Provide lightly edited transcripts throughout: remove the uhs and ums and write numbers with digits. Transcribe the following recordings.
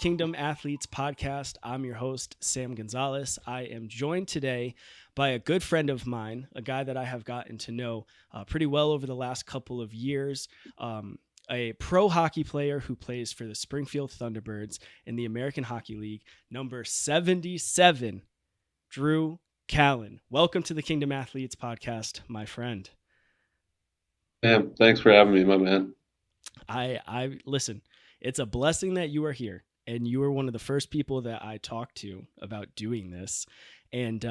Kingdom Athletes podcast. I'm your host, Sam Gonzalez. I am joined today by a good friend of mine, a guy that I have gotten to know pretty well over the last couple of years, a pro hockey player who plays for the Springfield Thunderbirds in the American Hockey League, number 77, Drew Callin. Welcome to the Kingdom Athletes podcast, my friend. Thanks for having me, my man. I listen, it's a blessing that you are here and you were one of the first people that I talked to about doing this. And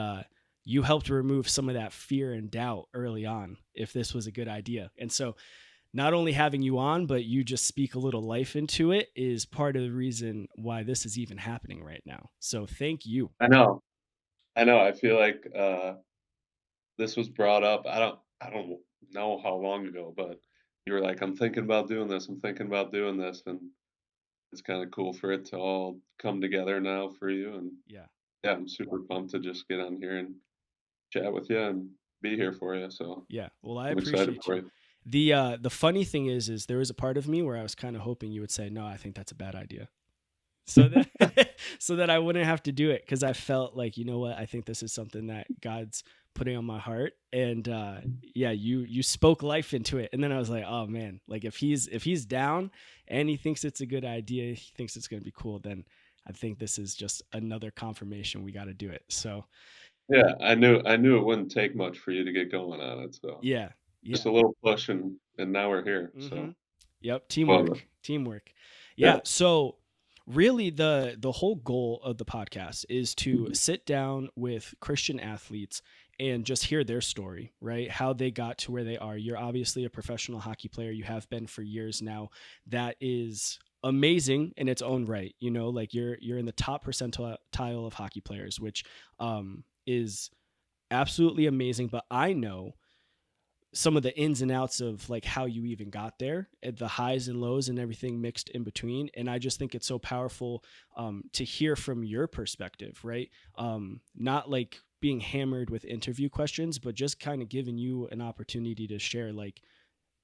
you helped remove some of that fear and doubt early on if this was a good idea. And so not only having you on, but you just speak a little life into it is part of the reason why this is even happening right now. So thank you. I know, I know. I feel like this was brought up. I don't know how long ago, but you were like, "I'm thinking about doing this. I'm thinking about doing this," and it's kind of cool for it to all come together now for you. And Yeah. yeah, I'm super pumped to just get on here and chat with you and be here for you. So Yeah. Well, I I'm excited appreciate for you. you. The funny thing is there was a part of me where I was kind of hoping you would say, "No, I think that's a bad idea." So that so that I wouldn't have to do it, because I felt like, you know what, I think this is something that God's putting on my heart. And yeah, you spoke life into it, and then I was like, oh man, like if he's down and he thinks it's a good idea, he thinks it's going to be cool, then I think this is just another confirmation we got to do it. So Yeah, I knew it wouldn't take much for you to get going on it. So yeah, just yeah. a little push, and now we're here. Mm-hmm. So Yep, love it. teamwork. Yeah. Yeah, so really the whole goal of the podcast is to sit down with Christian athletes and just hear their story, right? How they got to where they are. You're obviously a professional hockey player. You have been for years now. That is amazing in its own right. You know, like you're in the top percentile of hockey players, which is absolutely amazing. But I know some of the ins and outs of like how you even got there, the highs and lows and everything mixed in between. And I just think it's so powerful to hear from your perspective, right? Not like being hammered with interview questions, but just kind of giving you an opportunity to share, like,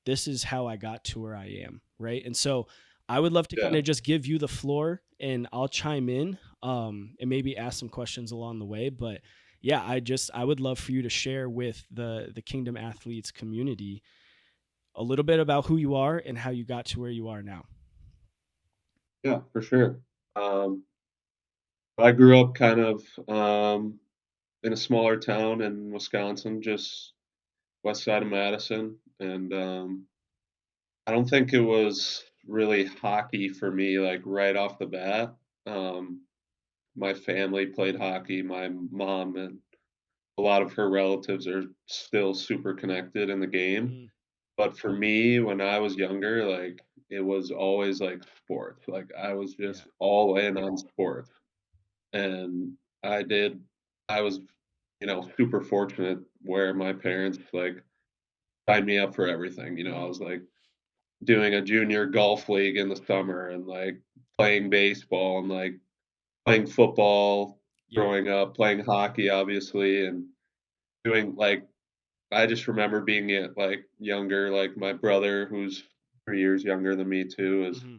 this is how I got to where I am, right? And so I would love to kind Yeah. of just give you the floor and I'll chime in and maybe ask some questions along the way. But yeah, I would love for you to share with the Kingdom Athletes community a little bit about who you are and how you got to where you are now. Yeah, for sure. Um, I grew up kind of in a smaller town in Wisconsin, just west side of Madison, and I don't think it was really hockey for me, like right off the bat. Um, my family played hockey. My mom and a lot of her relatives are still super connected in the game. Mm, But for me, when I was younger, like it was always like sports. Like I was yeah. just all in on sports. And I did I was, super fortunate where my parents, like, signed me up for everything. I Mm, was, like, doing a junior golf league in the summer and, like, playing baseball and, like, playing football yep. growing up, playing hockey, obviously, and doing, like I just remember being it, like, younger, like, my brother, who's 3 years younger than me too, is Hmm.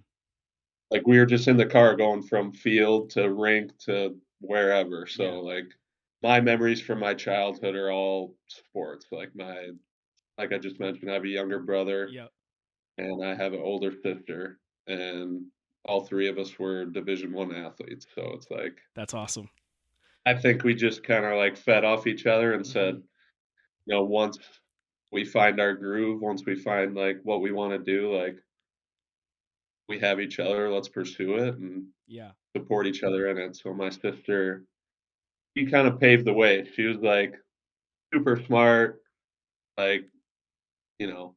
like, we were just in the car going from field to rink to wherever, Yeah. so, like, my memories from my childhood are all sports, like I just mentioned, I have a younger brother, Yep. and I have an older sister, and all 3 of us were Division I athletes, so it's like That's awesome. I think we just kinda, like, fed off each other and Hmm. said, once we find our groove, once we find, like, what we wanna do, like, we have each other, let's pursue it and Yeah. support each other in it, so my sister she kinda paved the way. She was, like, super smart, like, you know,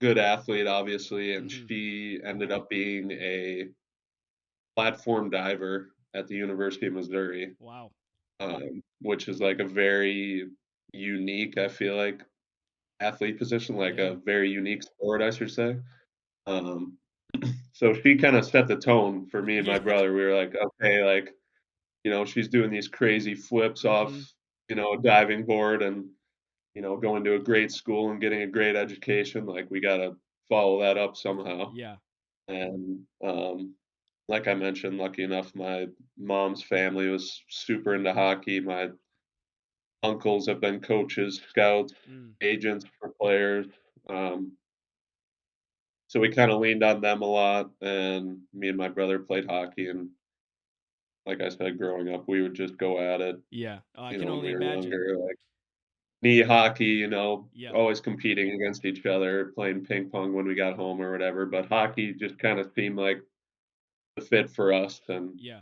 good athlete, obviously, and Hmm. she ended up being a platform diver at the University of Missouri, Wow. which is, like, a very unique, I feel like, athlete position, like, Yeah. a very unique sport, I should say. Um, so she kinda set the tone for me and my Yeah. brother. We were like, "Okay," like, she's doing these crazy flips off, Hmm. a diving board and going to a great school and getting a great education, like, we gotta follow that up somehow. Yeah. And, like I mentioned, lucky enough, my mom's family was super into hockey. My uncles have been coaches, scouts, Mm, agents for players. Um, so we kind of leaned on them a lot, and me and my brother played hockey. And like I said, growing up, we would just go at it. yeah. Oh, I You can know, when only we were imagine. younger, like knee hockey. Yep. Always competing against each other, playing ping pong when we got home or whatever. But hockey just kind of seemed like the fit for us, and Yeah.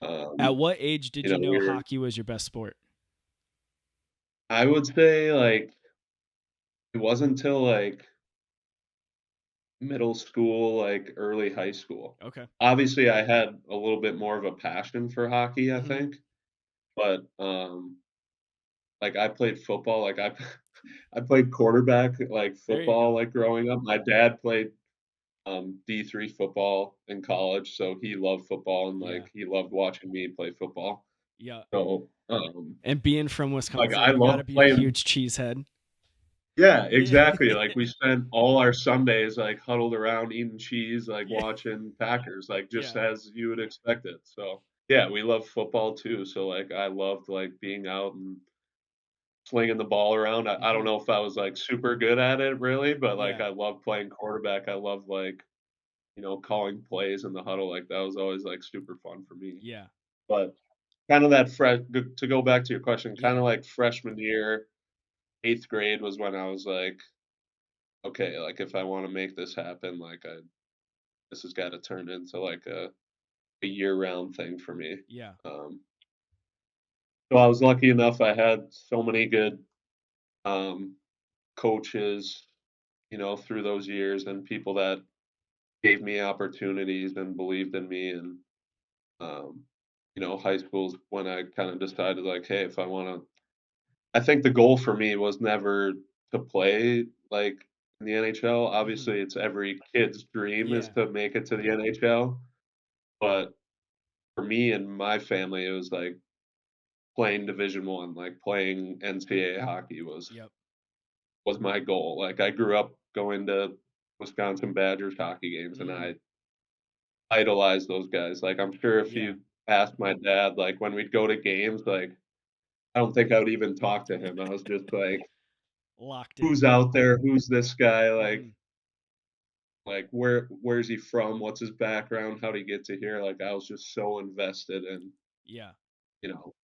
At um, what age did you know we were. hockey was your best sport? I would say like it wasn't until like middle school, like early high school. Okay. Obviously, I had a little bit more of a passion for hockey, I Mhm. think, but like I played football, like I I played quarterback like There you football go. like growing up. My dad played D3 football in college, so he loved football and Yeah. like he loved watching me play football. Yeah. So And being from like Wisconsin, I you got to love be a playing. huge cheesehead. Yeah, Yeah. exactly. Like we spent all our Sundays like huddled around eating cheese, like Yeah. watching Packers, like just Yeah. as you would expect it. So yeah, we love football too. So like I loved like being out and slinging the ball around. I don't Mhm. know if I was like super good at it really, but like Yeah. I love playing quarterback. I love like, calling plays in the huddle. Like that was always like super fun for me. Yeah. But kind of that fresh to go back to your question, kind Yeah. of like freshman year, 8th grade was when I was like, okay, like if I want to make this happen, this has got to turn into like a year round thing for me. Yeah. Um, so I was lucky enough. I had so many good um, coaches, through those years and people that gave me opportunities and believed in me. And, um, high school's when I kind of decided like, hey, if I want to, I think the goal for me was never to play like in the NHL. Mhm. Obviously, it's every kid's dream is Yeah. to make it to the NHL. But for me and my family, it was like playing Division 1, like playing NCAA hockey Yep. was my goal. Like I grew up going to Wisconsin Badgers hockey games, and Mm. I idolized those guys. Like I'm sure if Yeah. you asked my dad, like when we'd go to games, like I don't think I would even talk to him. I was just like, Locked who's in. out there? Who's this guy? Mhm. Like where's he from? What's his background? How would he get to here? Like I was just so invested in, Yeah. you know,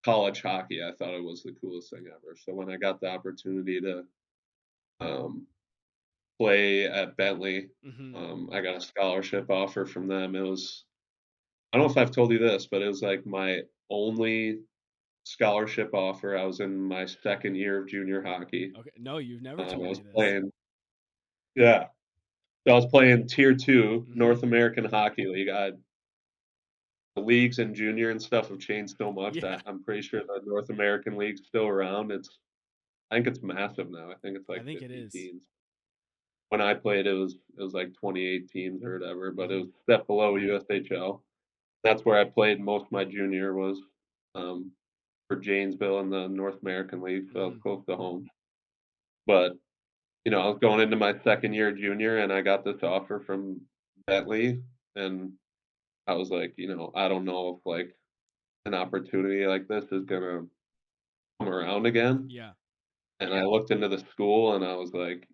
college hockey. I thought it was the coolest thing ever. So when I got the opportunity to um, play at Bentley, Mhm. I got a scholarship offer from them. I don't know if I've told you this, but it was like my only scholarship offer. I was in my second year of junior hockey. Okay. No, you've never I told was me this. playing, yeah. So I was playing Tier 2 Mhm. North American Hockey League. The leagues and junior and stuff have changed so much. Yeah. I'm pretty sure the North American League's still around. I think it's massive now. I think it's I like think it 50 is. teams. When I played, it was like 28 teams or whatever, but it was Mhm. a step below USHL. That's where I played most of my junior was um, for Janesville in the North American League, so I was Mhm. close to home. But I was going into my second year junior, and I got this offer from Bentley, and I was like, I don't know if like an opportunity like this is gonna come around again. Yeah. And I looked into the school, and I was like,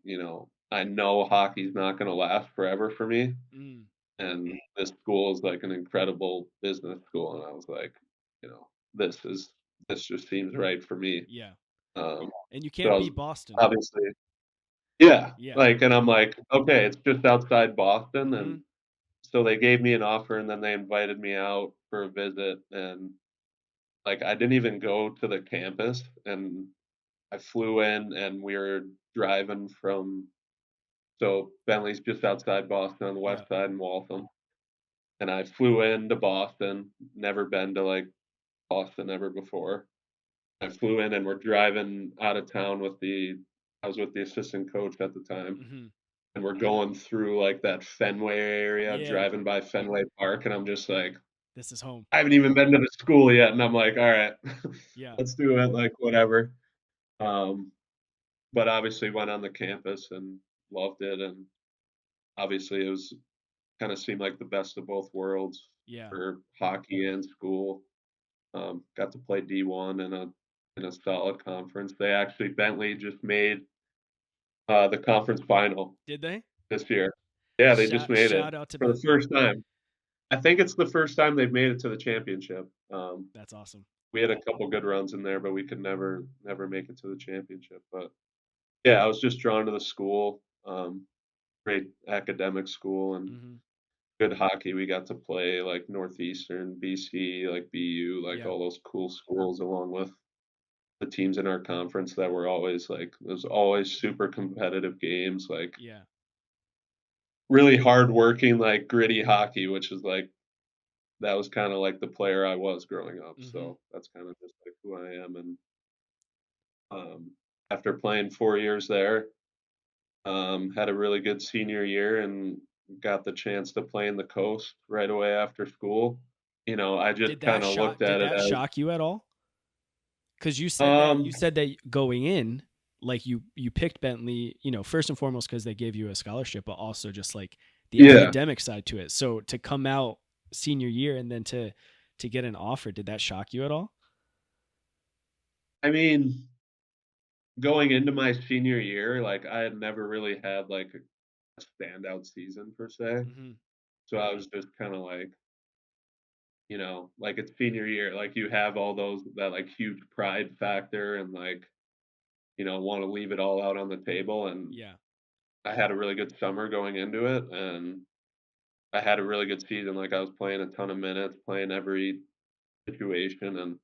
I know hockey's not gonna last forever for me, Mm. and this school is like an incredible business school, and I was like, this just seems right for me. Yeah. Um, And you so I can't was beat Boston. obviously, yeah, Yeah. like, and I'm like, okay, it's just outside Boston, and Mhm. so they gave me an offer, and then they invited me out for a visit, and like I didn't even go to the campus, and I flew in, and we were driving from so Bentley's just outside Boston on the Yeah. west side in Waltham, and I flew into Boston. Never been to like Boston ever before. I flew in, and we're driving out of town I was with the assistant coach at the time, Mhm. and we're going through like that Fenway area, Yeah. driving by Fenway Park, and I'm just like, This is home. I haven't even been to the school yet, and I'm like, all right, Yeah. let's do it, like whatever. Um, but obviously went on the campus and loved it, and obviously it was kinda seemed like the best of both worlds Yeah. for hockey and school. Got to play D1 in a solid conference. They actually Bentley just made, the conference final Did they? this year. Yeah, they just made it Shout out to for the Bentley. first time. I think it's the first time they've made it to the championship. That's awesome. We had a couple good runs in there, but we could never make it to the championship. But yeah, I was just drawn to the school. Great academic school and Hmm. good hockey. We got to play like Northeastern, BC, like BU, like Yeah. all those cool schools, along with the teams in our conference that were always like there's always super competitive games, like Yeah. really hardworking, like gritty hockey, which is like that was kind of like the player I was growing up. Hmm. So that's kind of just like who I am. And um, after playing 4 years there, had a really good senior year and got the chance to play in the coast right away after school. You know, I just kind of looked Did at it that as, shock you at all? Because um, you said that going in, like you picked Bentley, first and foremost because they gave you a scholarship, but also just like the yeah. academic side to it. So to come out senior year and then to get an offer, did that shock you at all? I mean, going into my senior year, like I had never really had like a standout season per se. Hmm. So I was just kind of like, like it's senior year, like you have all those that like huge pride factor and like, want to leave it all out on the table. And Yeah. I had a really good summer going into it and I had a really good season. Like I was playing a ton of minutes, playing every situation. And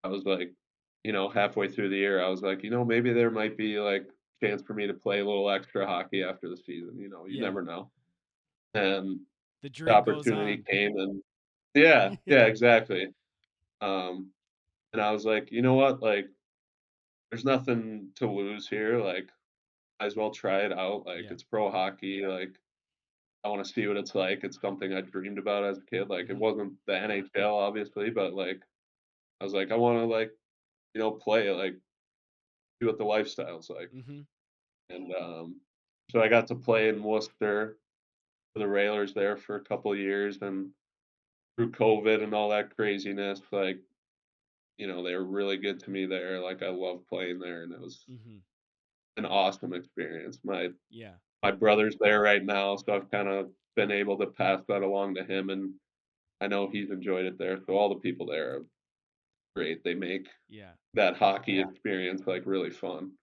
I was like, halfway through the year, I was like, maybe there might be like chance for me to play a little extra hockey after the season. You Yeah. never know. And The the dream goes opportunity on. came and yeah, Yeah. yeah, exactly. Um, and I was like, you know what? Like, there's nothing to lose here. Like, might as well try it out. Like, Yeah. it's pro hockey. Like, I want to see what it's like. It's something I dreamed about as a kid. Like, it Hmm. wasn't the NHL, obviously, but like, I was like, I want to like, play it, like, see what the lifestyle's like. Hmm. And so I got to play in Worcester for the Railers there for a couple of years, and through COVID and all that craziness, like, they were really good to me there. Like, I loved playing there, and it was Hmm. an awesome experience. Yeah. My brother's there right now, so I've kind of been able to pass that along to him, and I know he's enjoyed it there. So all the people there are great. They make Yeah. that hockey experience like really fun.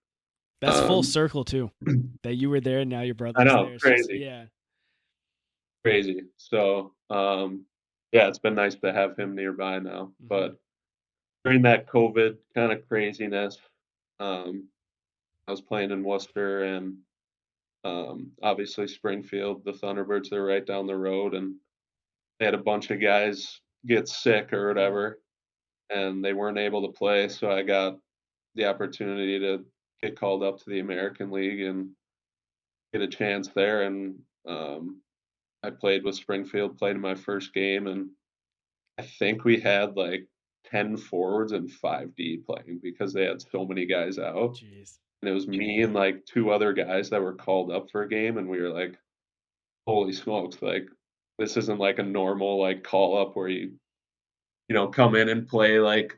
That's full Um, circle too. That you were there and now your I brother's know, there. It's just crazy, yeah. crazy. So yeah, it's been nice to have him nearby now. Hmm. But during that COVID kind of craziness, um, I was playing in Worcester and obviously Springfield, the Thunderbirds, they're right down the road, and they had a bunch of guys get sick or Mm. whatever, and they weren't able to play. So I got the opportunity to get called up to the American League and get a chance there. And I played with Springfield, played in my first game, and I think we had like 10 forwards and 5D playing because they had so many guys out. Jeez. And it was me and like two other guys that were called up for a game, and we were like, holy smokes, like this isn't like a normal like call up where you come in and play like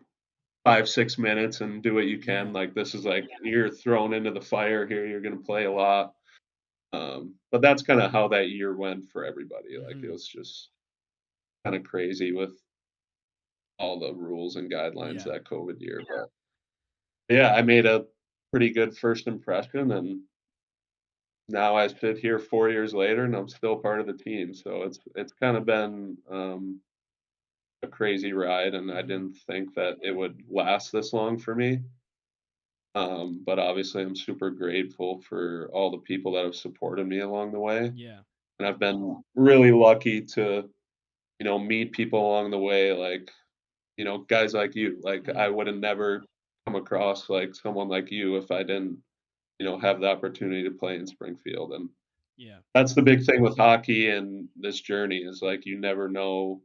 5 6 minutes and do what you can. Yeah. Like this is like you're thrown into the fire here. You're gonna play a lot. But that's kind of how that year went for everybody. Like it Hmm. was just kind of crazy with all the rules and guidelines Yeah. that COVID year. But yeah, I made a pretty good first impression, and now I sit here 4 years later, and I'm still part of the team. So it's kind of been a crazy ride, and I Hmm. didn't think that it would last this long for me. But obviously, I'm super grateful for all the people that have supported me along the way. Yeah. And I've been really lucky to, meet people along the way, like, guys like you. Like, I Hmm. would have never come across like someone like you if I didn't, have the opportunity to play in Springfield. And Yeah. that's the big thing with hockey and this journey is like you never know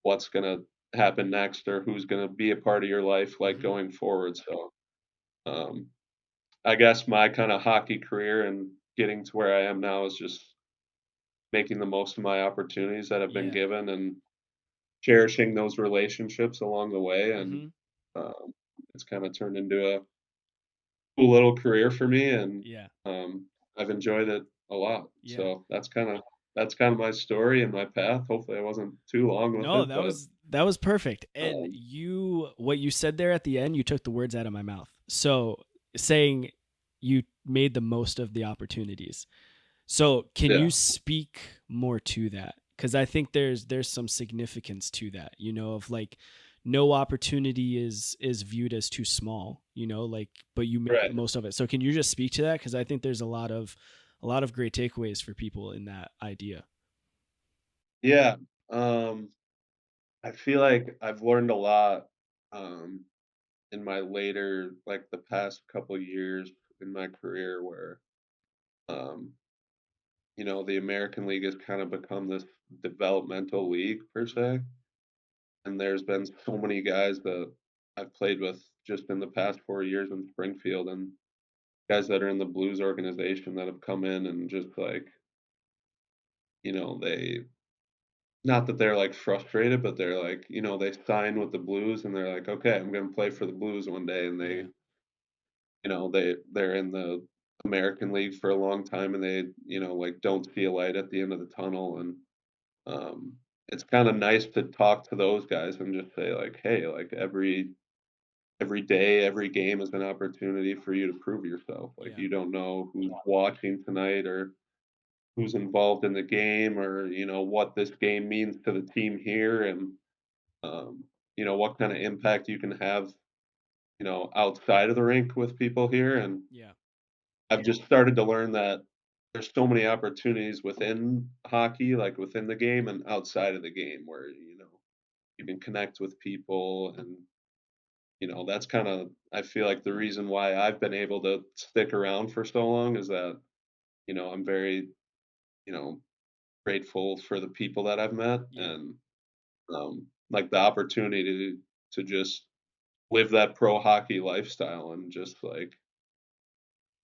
what's gonna happen next or who's gonna be a part of your life like Hmm. going forward. So um, I guess my kind of hockey career and getting to where I am now is just making the most of my opportunities that have been Yeah. given and cherishing those relationships along the way. And Mhm. um, it's kind of turned into a cool little career for me, and Yeah. I've enjoyed it a lot. Yeah. So that's kind of my story and my path. Hopefully, I wasn't too long with No, it, but that was perfect. And um, you what you said there at the end, you took the words out of my mouth. So, saying you made the most of the opportunities. So, can yeah, you speak more to that? Cuz I think there's some significance to that, of like no opportunity is viewed as too small, like but you make the right, most of it. So, can you just speak to that cuz I think there's a lot of great takeaways for people in that idea. yeah. Um, I feel like I've learned a lot um, in my later, like the past couple years in my career, where um, the American League has kind of become this developmental league per se, and there's been so many guys that I've played with just in the past 4 years in Springfield, and guys that are in the Blues organization that have come in and just like, they not that they're like frustrated, but they're like, they sign with the Blues and they're like, okay, I'm going to play for the Blues one day, and Yeah. they're in the American League for a long time, and they, like don't see a light at the end of the tunnel, and it's kind of nice to talk to those guys and just say like, hey, like every day, every game is an opportunity for you to prove yourself. Like Yeah. you don't know who's watching tonight or who's involved in the game or what this game means to the team here, and um, what kind of impact you can have outside of the rink with people here. And Yeah. I've just started to learn that there's so many opportunities within hockey, like within the game and outside of the game, where you can connect with people, and that's kind of, I feel like, the reason why I've been able to stick around for so long is that I'm very you know grateful for the people that I've met, Yeah. and like the opportunity to just live that pro hockey lifestyle and just like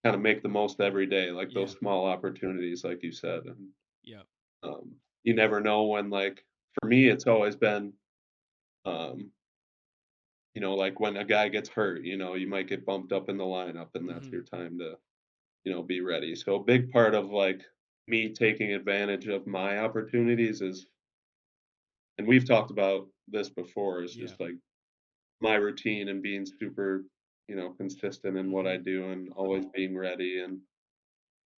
kind of make the most every day, like Yeah. those small opportunities, like you said. And Yeah. you never know when, like, for me, it's always been, um, like when a guy gets hurt, you might get bumped up in the lineup, and that's Mhm. your time to, be ready. So a big part of like me taking advantage of my opportunities is, and we've talked about this before, is Yeah. just like my routine and being super, consistent in what I Mhm. do and always being ready. And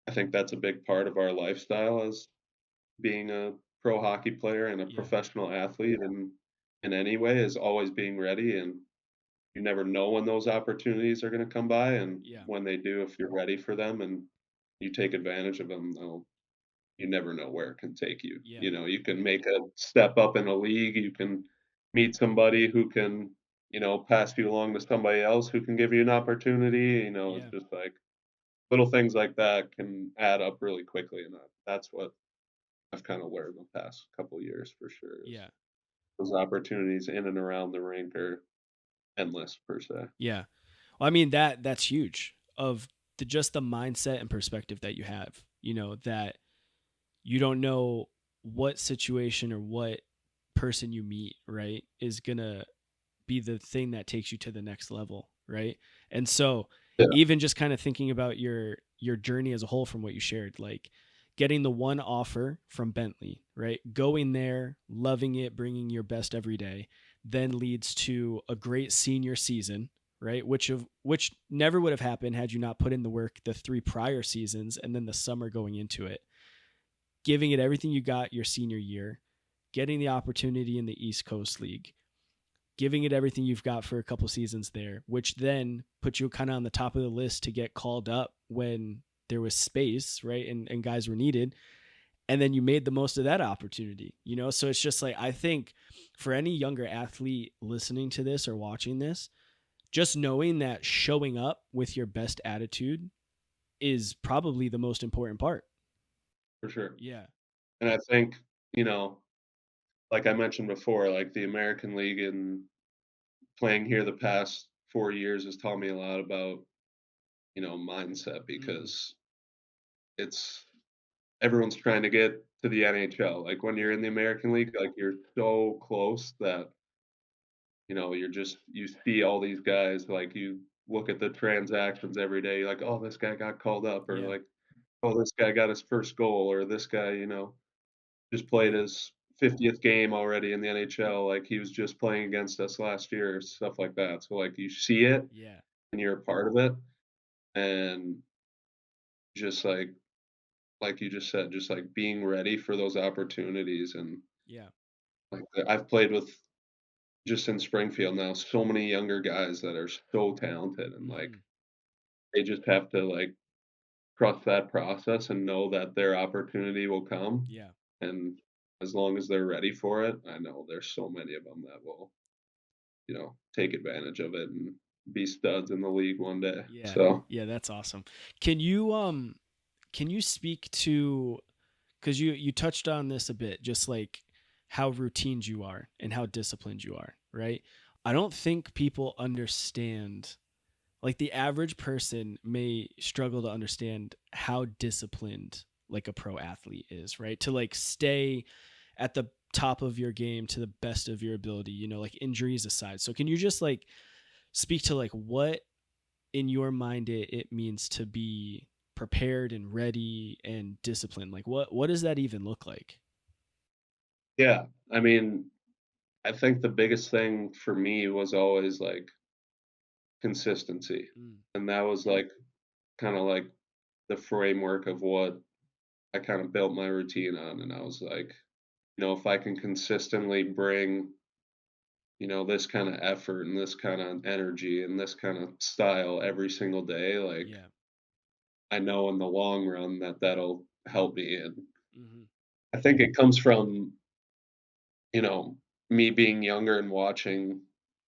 I think that's a big part of our lifestyle as being a pro hockey player and a Yeah. professional athlete, and in any way, is always being ready. And you never know when those opportunities are going to come by, and Yeah. when they do, if you're ready for them and you take advantage of them, you never know where it can take you. Yeah. You can make a step up in a league, you can meet somebody who can, pass you along to somebody else who can give you an opportunity. It's Yeah. just like little things like that can add up really quickly, and that's what I've kind of learned the past couple of years for sure, is Yeah. those opportunities in and around the rink are endless per se. Yeah. Well, I mean that's huge of just the mindset and perspective that you have. That you don't know what situation or what person you meet, right, is going to be the thing that takes you to the next level, right? And so Yeah, even just kind of thinking about your journey as a whole from what you shared, like getting the one offer from Bentley, right? Going there, loving it, bringing your best every day, then leads to a great senior season, right? Which never would have happened had you not put in the work the three prior seasons and then the summer going into it. Giving it everything you got your senior year, getting the opportunity in the East Coast League, giving it everything you've got for a couple seasons there, which then put you kind of on the top of the list to get called up when there was space, right? And guys were needed. And then you made the most of that opportunity. So it's just like, I think for any younger athlete listening to this or watching this, just knowing that showing up with your best attitude is probably the most important part. for sure. Yeah. And I think, you know, like I mentioned before, like the American League and playing here the past 4 years has taught me a lot about, mindset, Mm. because it's everyone's trying to get to the NHL. Like when you're Yeah. in the American League, like you're so close that you're just you see all these guys. Like you look at the transactions every day. You're like, oh, this guy got called up, or Yeah. like, oh, this guy got his first goal, or this guy, just played Yeah. his 50th game already in the NHL. Like he was just playing against us last year, stuff like that. So like you see it Yeah. and you're a part of it, and just like you just said, just like being ready for those opportunities. And Yeah. like I've played with just in Springfield now so many younger guys that are so talented, and like Mhm. they just have to like trust that process and know that their opportunity will come. Yeah. And as long as they're ready for it, I know there's so many of them that will, take advantage of it and be studs in the league one day. Yeah. So, Yeah, that's awesome. Can you speak to, cuz you touched on this a bit, just like how routines you are and how disciplined you are, right? I don't think people understand, like the average person may struggle to understand how disciplined like a pro athlete is, right? To like stay at the top of your game to the best of your ability, like injuries aside. So can you just like speak to like what in your mind it means to be prepared and ready and disciplined? Like what does that even look like? yeah, I mean, I think the biggest thing for me was always like consistency. Mm, And that was like kind of like the framework of what I kind of built my routine on. And I was like, if I can consistently bring, this kind of effort and this kind of energy and this kind of style every single day, like yeah. I know in the long run that that'll help me. And Hmm. I think it comes from, you know, me being younger and watching,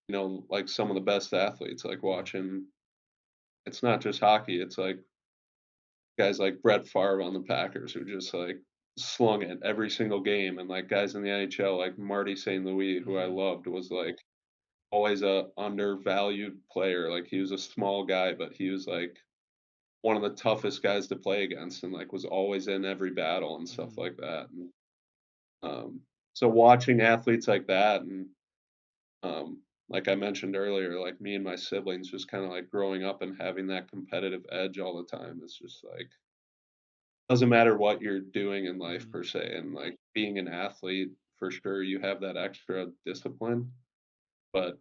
like some of the best athletes, like Yeah. watching, it's not just hockey, it's like guys like Brett Favre on the Packers who just like slung it every single game. And like guys in the NHL, like Marty St. Louis, who I Hmm. loved, was like always a undervalued player. Like he was a small guy, but he was like one of the toughest guys to play against and like was always in every battle and stuff Hmm. like that. And um, so watching athletes like that and like I mentioned earlier, like me and my siblings just kind of like growing up and having that competitive edge all the time. It's just like doesn't matter what you're doing in life Hmm. per se. And like being an athlete, for sure, you have that extra discipline. But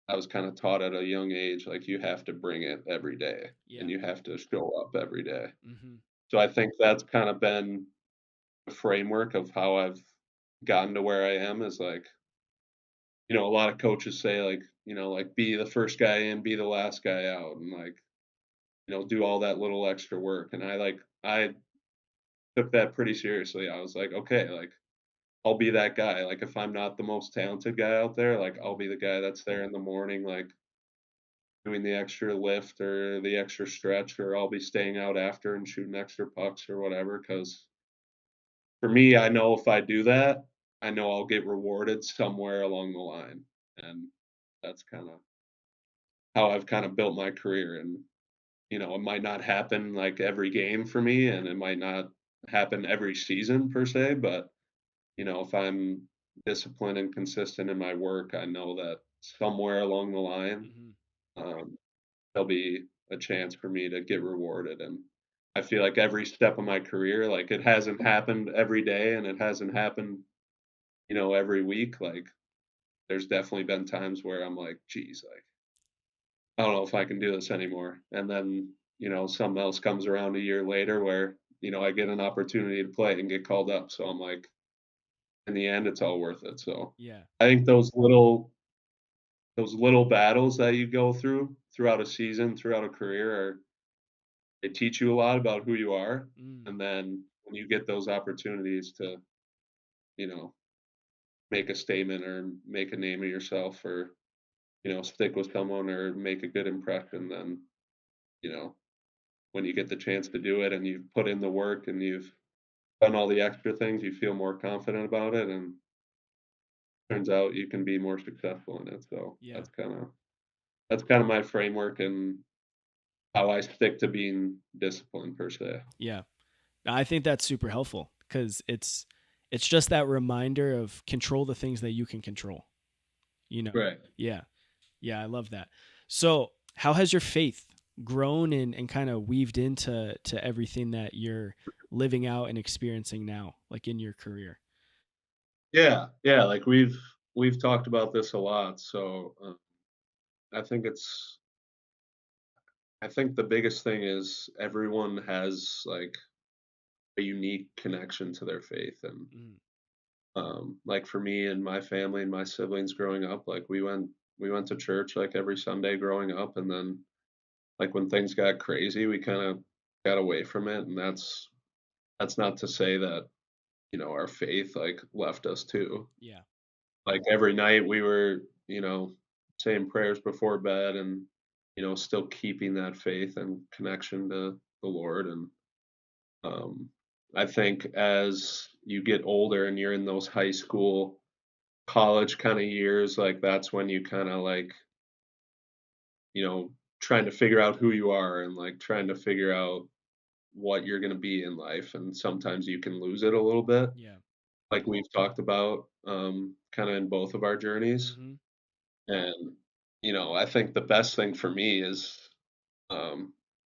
I was kind of taught at a young age, like you have to bring it every day and Yeah. you have to show up every day. Hmm. So I think that's kind of been the framework of how I've gotten to where I am is like, a lot of coaches say like, like be the first guy in, be the last guy out, and like, do all that little extra work. And I took that pretty seriously. I was like, okay, like I'll be that guy. Like if I'm not the most talented guy out there, like I'll Hmm. be the guy that's there in the morning, like doing the extra lift or the extra stretch, or I'll be staying out after and shooting extra pucks or whatever. Because for me, I know if I do that, I know I'll get rewarded somewhere along the line. And that's kind of how I've kind of built my career. And, it might not happen like every game for me and it might not happen every season per se, but, if I'm disciplined and consistent in my work, I know that somewhere along the line, Hmm. um, there'll be a chance for me to get rewarded. And I feel like every step of my career, like it hasn't happened every day and it hasn't happened, every week. Like there's definitely been times where I'm like, geez, like I don't know if I can do this anymore. And then, something else comes around a year later where, I get an opportunity to play and get called up. So I'm like, in the end, it's all worth it. So Yeah. I think those little battles that you go throughout a season, throughout a career are they teach you a lot about who you are. Mm. And then when you get those opportunities to, you know, make a statement or make a name of yourself or, stick with someone or make a good impression, then, you know, when you get the chance to do it and you've put in the work and you've done all the extra things, you feel more confident about it. And turns out you can be more successful in it. So Yeah. that's kind of my framework and how I stick to being disciplined per se. Yeah. I think that's super helpful because it's just that reminder of control the things that you can control. You know, Right. yeah, yeah, I love that. So, how has your faith grown and kind of weaved into to everything that you're living out and experiencing now, like in your career? Yeah, yeah, like we've talked about this a lot. So I think it's I think the biggest thing is everyone has like a unique connection to their faith, and Mm, like for me and my family and my siblings growing up, like we went to church like every Sunday growing up, and then like when things got crazy, we kind of got away from it, and that's not to say that our faith like left us too. yeah, Like every night we were saying prayers before bed, and still keeping that faith and connection to the Lord. And um, I think as you get older and you're in those high school, college kind of years, like that's when you kind of like, you know, trying to figure out who you are and like trying to figure out what you're going to be in life. And sometimes you can lose it a little bit, yeah, like we've talked about kind of in both of our journeys. mm-hmm, And, I think the best thing for me is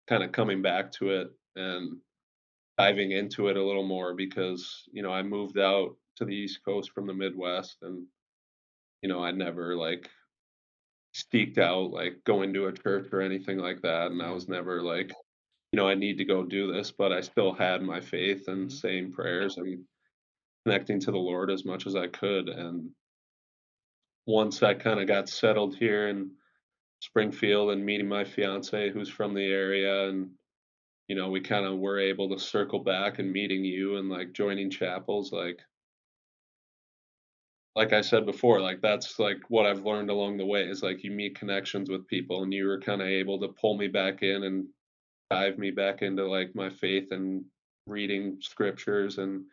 kind of coming back to it and diving into it a little more because, I moved out to the East Coast from the Midwest, and, I never like sneaked out like going to a church or anything like that. And I yeah, was never like, I need to go do this, but I still had my faith and mm-hmm, saying prayers and connecting to the Lord as much as I could. And once I kind of got settled here in Springfield and meeting my fiance who's from the area, and we kind of were able to circle back and meeting you and like joining chapels, like I said before, like that's like what I've learned along the way is like you meet connections with people, and you were kind of able to pull me back in and dive me back into like my faith and reading scriptures and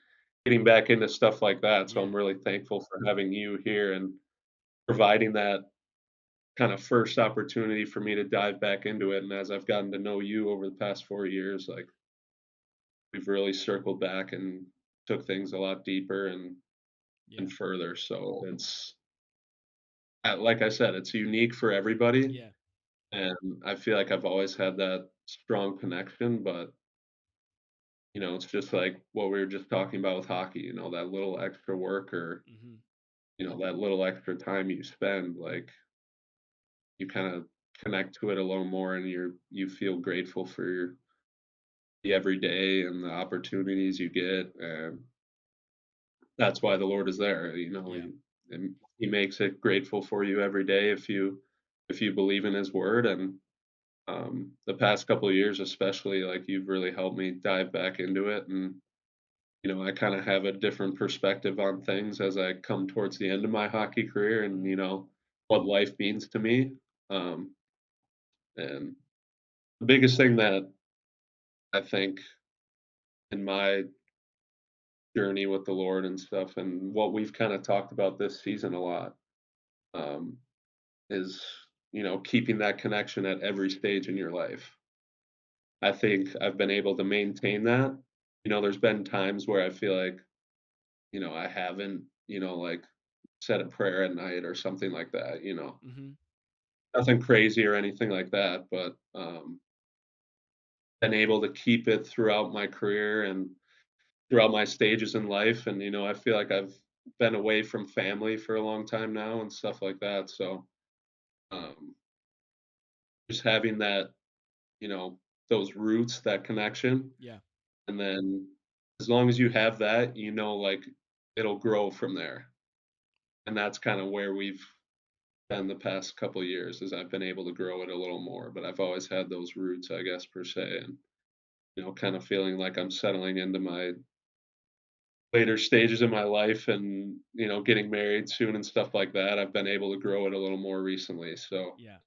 getting back into stuff like that. So yeah, I'm really thankful for having you here and providing that kind of first opportunity for me to dive back into it. And as I've gotten to know you over the past 4 years, like we've really circled back and took things a lot deeper yeah, and further. So it's like I said, it's unique for everybody, yeah, and I feel like I've always had that strong connection. But it's just like what we were just talking about with hockey. That little extra work or mm-hmm, that little extra time you spend, like you kind of connect to it a little more, and you feel grateful for the everyday and the opportunities you get, and that's why the Lord is there. yeah, And He makes it grateful for you every day if you believe in His word. And the past couple of years, especially, like you've really helped me dive back into it, and I kind of have a different perspective on things as I come towards the end of my hockey career, and mm-hmm, what life means to me. Um, and the biggest thing that I think in my journey with the Lord and stuff, and what we've kind of talked about this season a lot, um, is keeping that connection at every stage in your life. I think I've been able to maintain that. There's been times where I feel like I haven't like said a prayer at night or something like that. mm-hmm, Nothing crazy or anything like that, but been able to keep it throughout my career and throughout my stages in life. And I feel like I've been away from family for a long time now and stuff like that. So um, just having that, you know, those roots, that connection, yeah, and then as long as you have that, like it'll grow from there. And that's kind of where we've been the past couple of years, is I've been able to grow it a little more, but I've always had those roots, I guess, per se. And kind of feeling like I'm settling into my later stages of my life, and getting married soon and stuff like that, I've been able to grow it a little more recently. So yeah.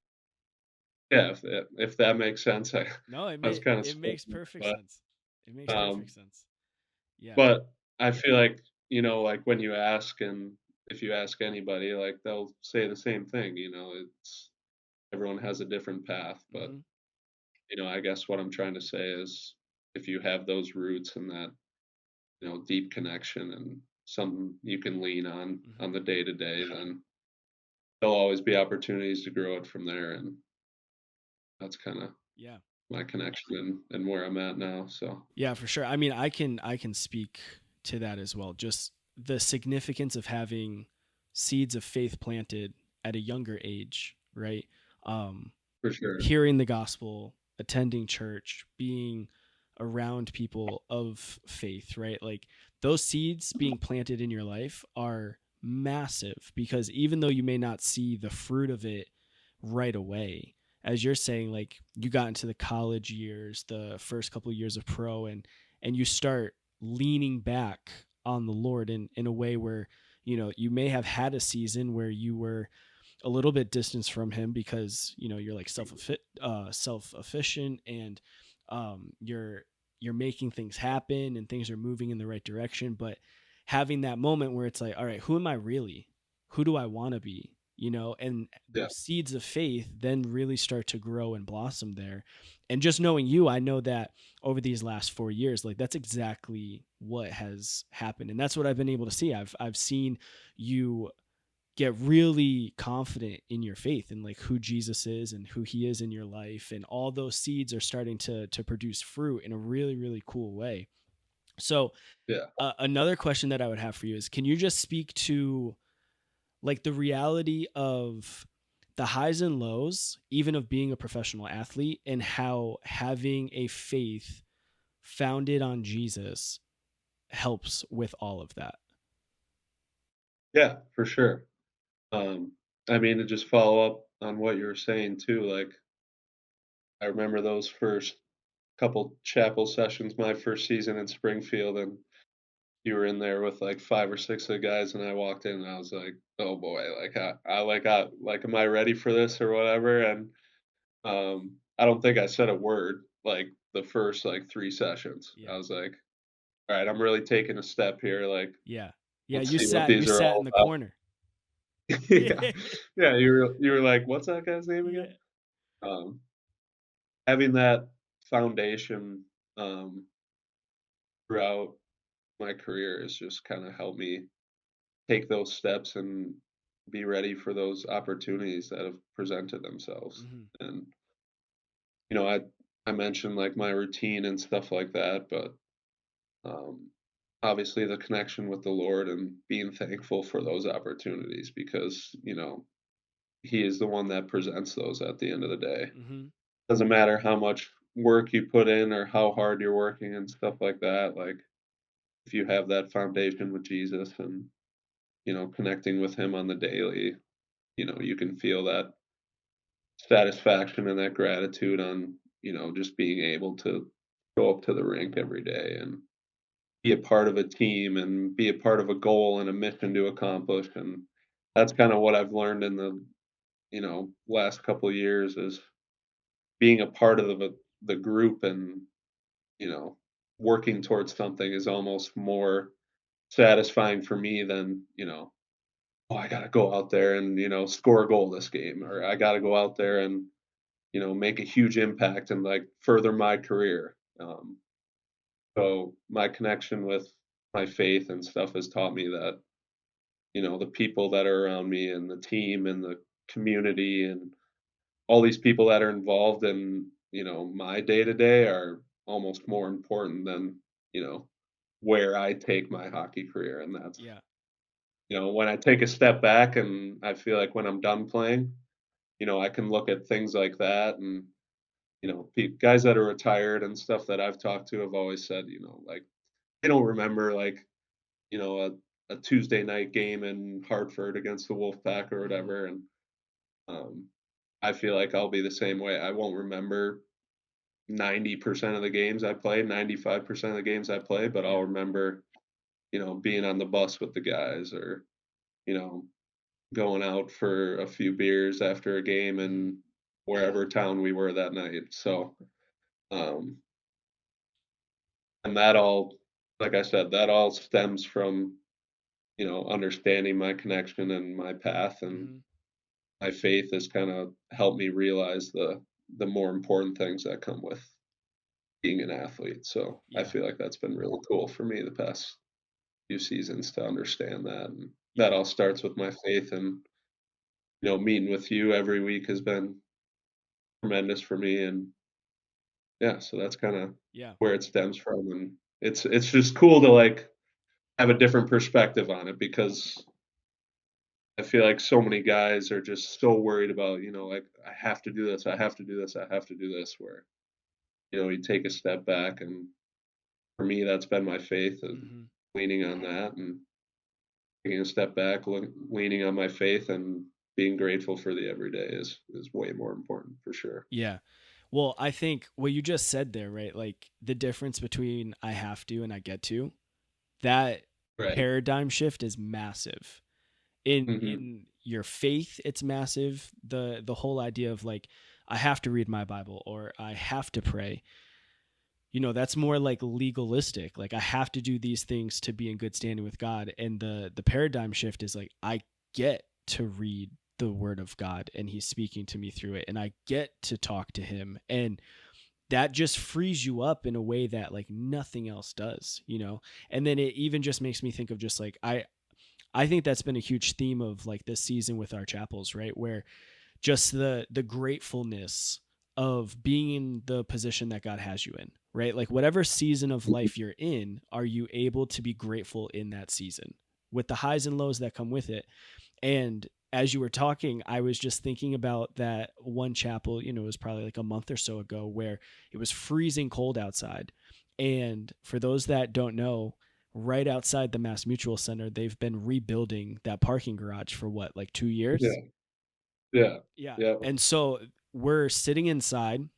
yeah, if that makes sense. I No, I was kind of it makes spoken, perfect sense. It makes um perfect sense. Yeah. but I feel like like when you ask, and if you ask anybody, like they'll say the same thing. It's everyone has a different path, but Mm-hmm. I guess what I'm trying to say is if you have those roots and that deep connection and something you can lean Mhm. on the day to day, then there'll always be opportunities to grow it from there. And that's kind of Yeah. my connection and where I'm at now. So Yeah, for sure. I mean, I can speak to that as well. Just the significance of having seeds of faith planted at a younger age, right? Um, for sure. Hearing the gospel, attending church, being around people of faith, right? Like those seeds being planted in your life are massive because even though you may not see the fruit of it right away, as you're saying, like you got into the college years, the first couple of years of pro, and you start leaning back on the Lord in a way where you may have had a season where you were a little bit distance from him because you're like self efficient, and you're making things happen and things are moving in the right direction, but having that moment where it's like, all right, who am I really, who do I want to be, and Yeah, those seeds of faith then really start to grow and blossom there. And just knowing you, I know that over these last 4 years, like that's exactly what has happened, and that's what I've been able to see. I've seen you get really confident in your faith and like who Jesus is and who he is in your life, and all those seeds are starting to produce fruit in a really really cool way. So yeah, another question that I would have for you is, can you just speak to like the reality of the highs and lows even of being a professional athlete, and how having a faith founded on Jesus helps with all of that? yeah, for sure. Um, I mean, to just follow up on what you were saying too, like I remember those first couple chapel sessions my first season in Springfield, and you were in there with like 5 or 6 of the guys, and I walked in and I was like, "Oh boy, like like am I ready for this or whatever?" And I don't think I said a word like the first like 3 sessions. I Yeah. was like, "All right, I'm really taking a step here. Like, Yeah. Yeah, let's you see what sat you these are sat in all the about." corner. Yeah, Yeah. yeah. You were like, "What's that guy's name again?" Yeah. Um, Having that foundation um, throughout my career has just kind of helped me take those steps and be ready for those opportunities that have presented themselves. Mhm. And I mentioned like my routine and stuff like that, but um, obviously the connection with the Lord and being thankful for those opportunities because He is the one that presents those at the end of the day. Mhm. Doesn't matter how much work you put in or how hard you're working and stuff like that. Like if you have that foundation with Jesus and connecting with Him on the daily, you can feel that satisfaction and that gratitude on, just being able to go up to the rink every day and be a part of a team and be a part of a goal and a mission to accomplish. And that's kind of what I've learned in the last couple of years is being a part of the group and, you know, working towards something is almost more satisfying for me than, oh, I got to go out there and, score a goal this game, or Mhm. I got to go out there and, make a huge impact and like further my career. So my connection with my faith and stuff has taught me that, the people that are around me and the team and the community and all these people that are involved in, my day to day are almost more important than, you know, where I take my hockey career. And that's, Yeah. when I take a step back and I feel like when I'm done playing, I can look at things like that and guys that are retired and stuff that I've talked to have always said, like they don't remember like a Tuesday night game in Hartford against the Wolfpack or Mhm. whatever, and um, I feel like I'll be the same way. I won't remember 90% of the games I play, 95% of the games I play, but I'll Yeah. remember being on the bus with the guys or you know going out for a few beers after a game Mhm. in wherever town we were that night. So um, and that all, like I said, that all stems from, understanding my connection and my path, and Mhm. my faith has kind of helped me realize the more important things that come with, being an athlete. So I Yeah. feel like that's been really cool for me the past few seasons to understand that. And that Yeah. all starts with my faith, and meeting with you every week has been tremendous for me. And yeah, so that's kind of Yeah. where it stems from. And it's just cool to like have a different perspective on it, because I feel like so many guys are just so worried about, like, I have to do this, I have to do this, I have to do this, where, you take a step back. And for me, that's been my faith, and Hmm. leaning on that, and taking a step back, leaning on my faith, and being grateful for the everyday is way more important for sure. Yeah. Well, I think what you just said there, right? Like the difference between I have to and I get to, that Right. paradigm shift is massive. In Mhm. your faith, it's massive. The whole idea of like I have to read my Bible or I have to pray. That's more like legalistic. Like I have to do these things to be in good standing with God. And the paradigm shift is like I get to read the word of God and he's speaking to me through it and I get to talk to him, and that just frees you up in a way that like nothing else does. And then it even just makes me think of just like I think that's been a huge theme of like this season with our chapels, right? Where just the gratefulness of being in the position that God has you in, right? Like whatever season of Mhm. life you're in, are you able to be grateful in that season with the highs and lows that come with it? And as you were talking, I was just thinking about that one chapel, it was probably like a month or so ago where it was freezing cold outside. And for those that don't know, right outside the Mass Mutual Center, they've been rebuilding that parking garage for what, like 2 years? Yeah. Yeah. Yeah. Yeah. And so we're sitting inside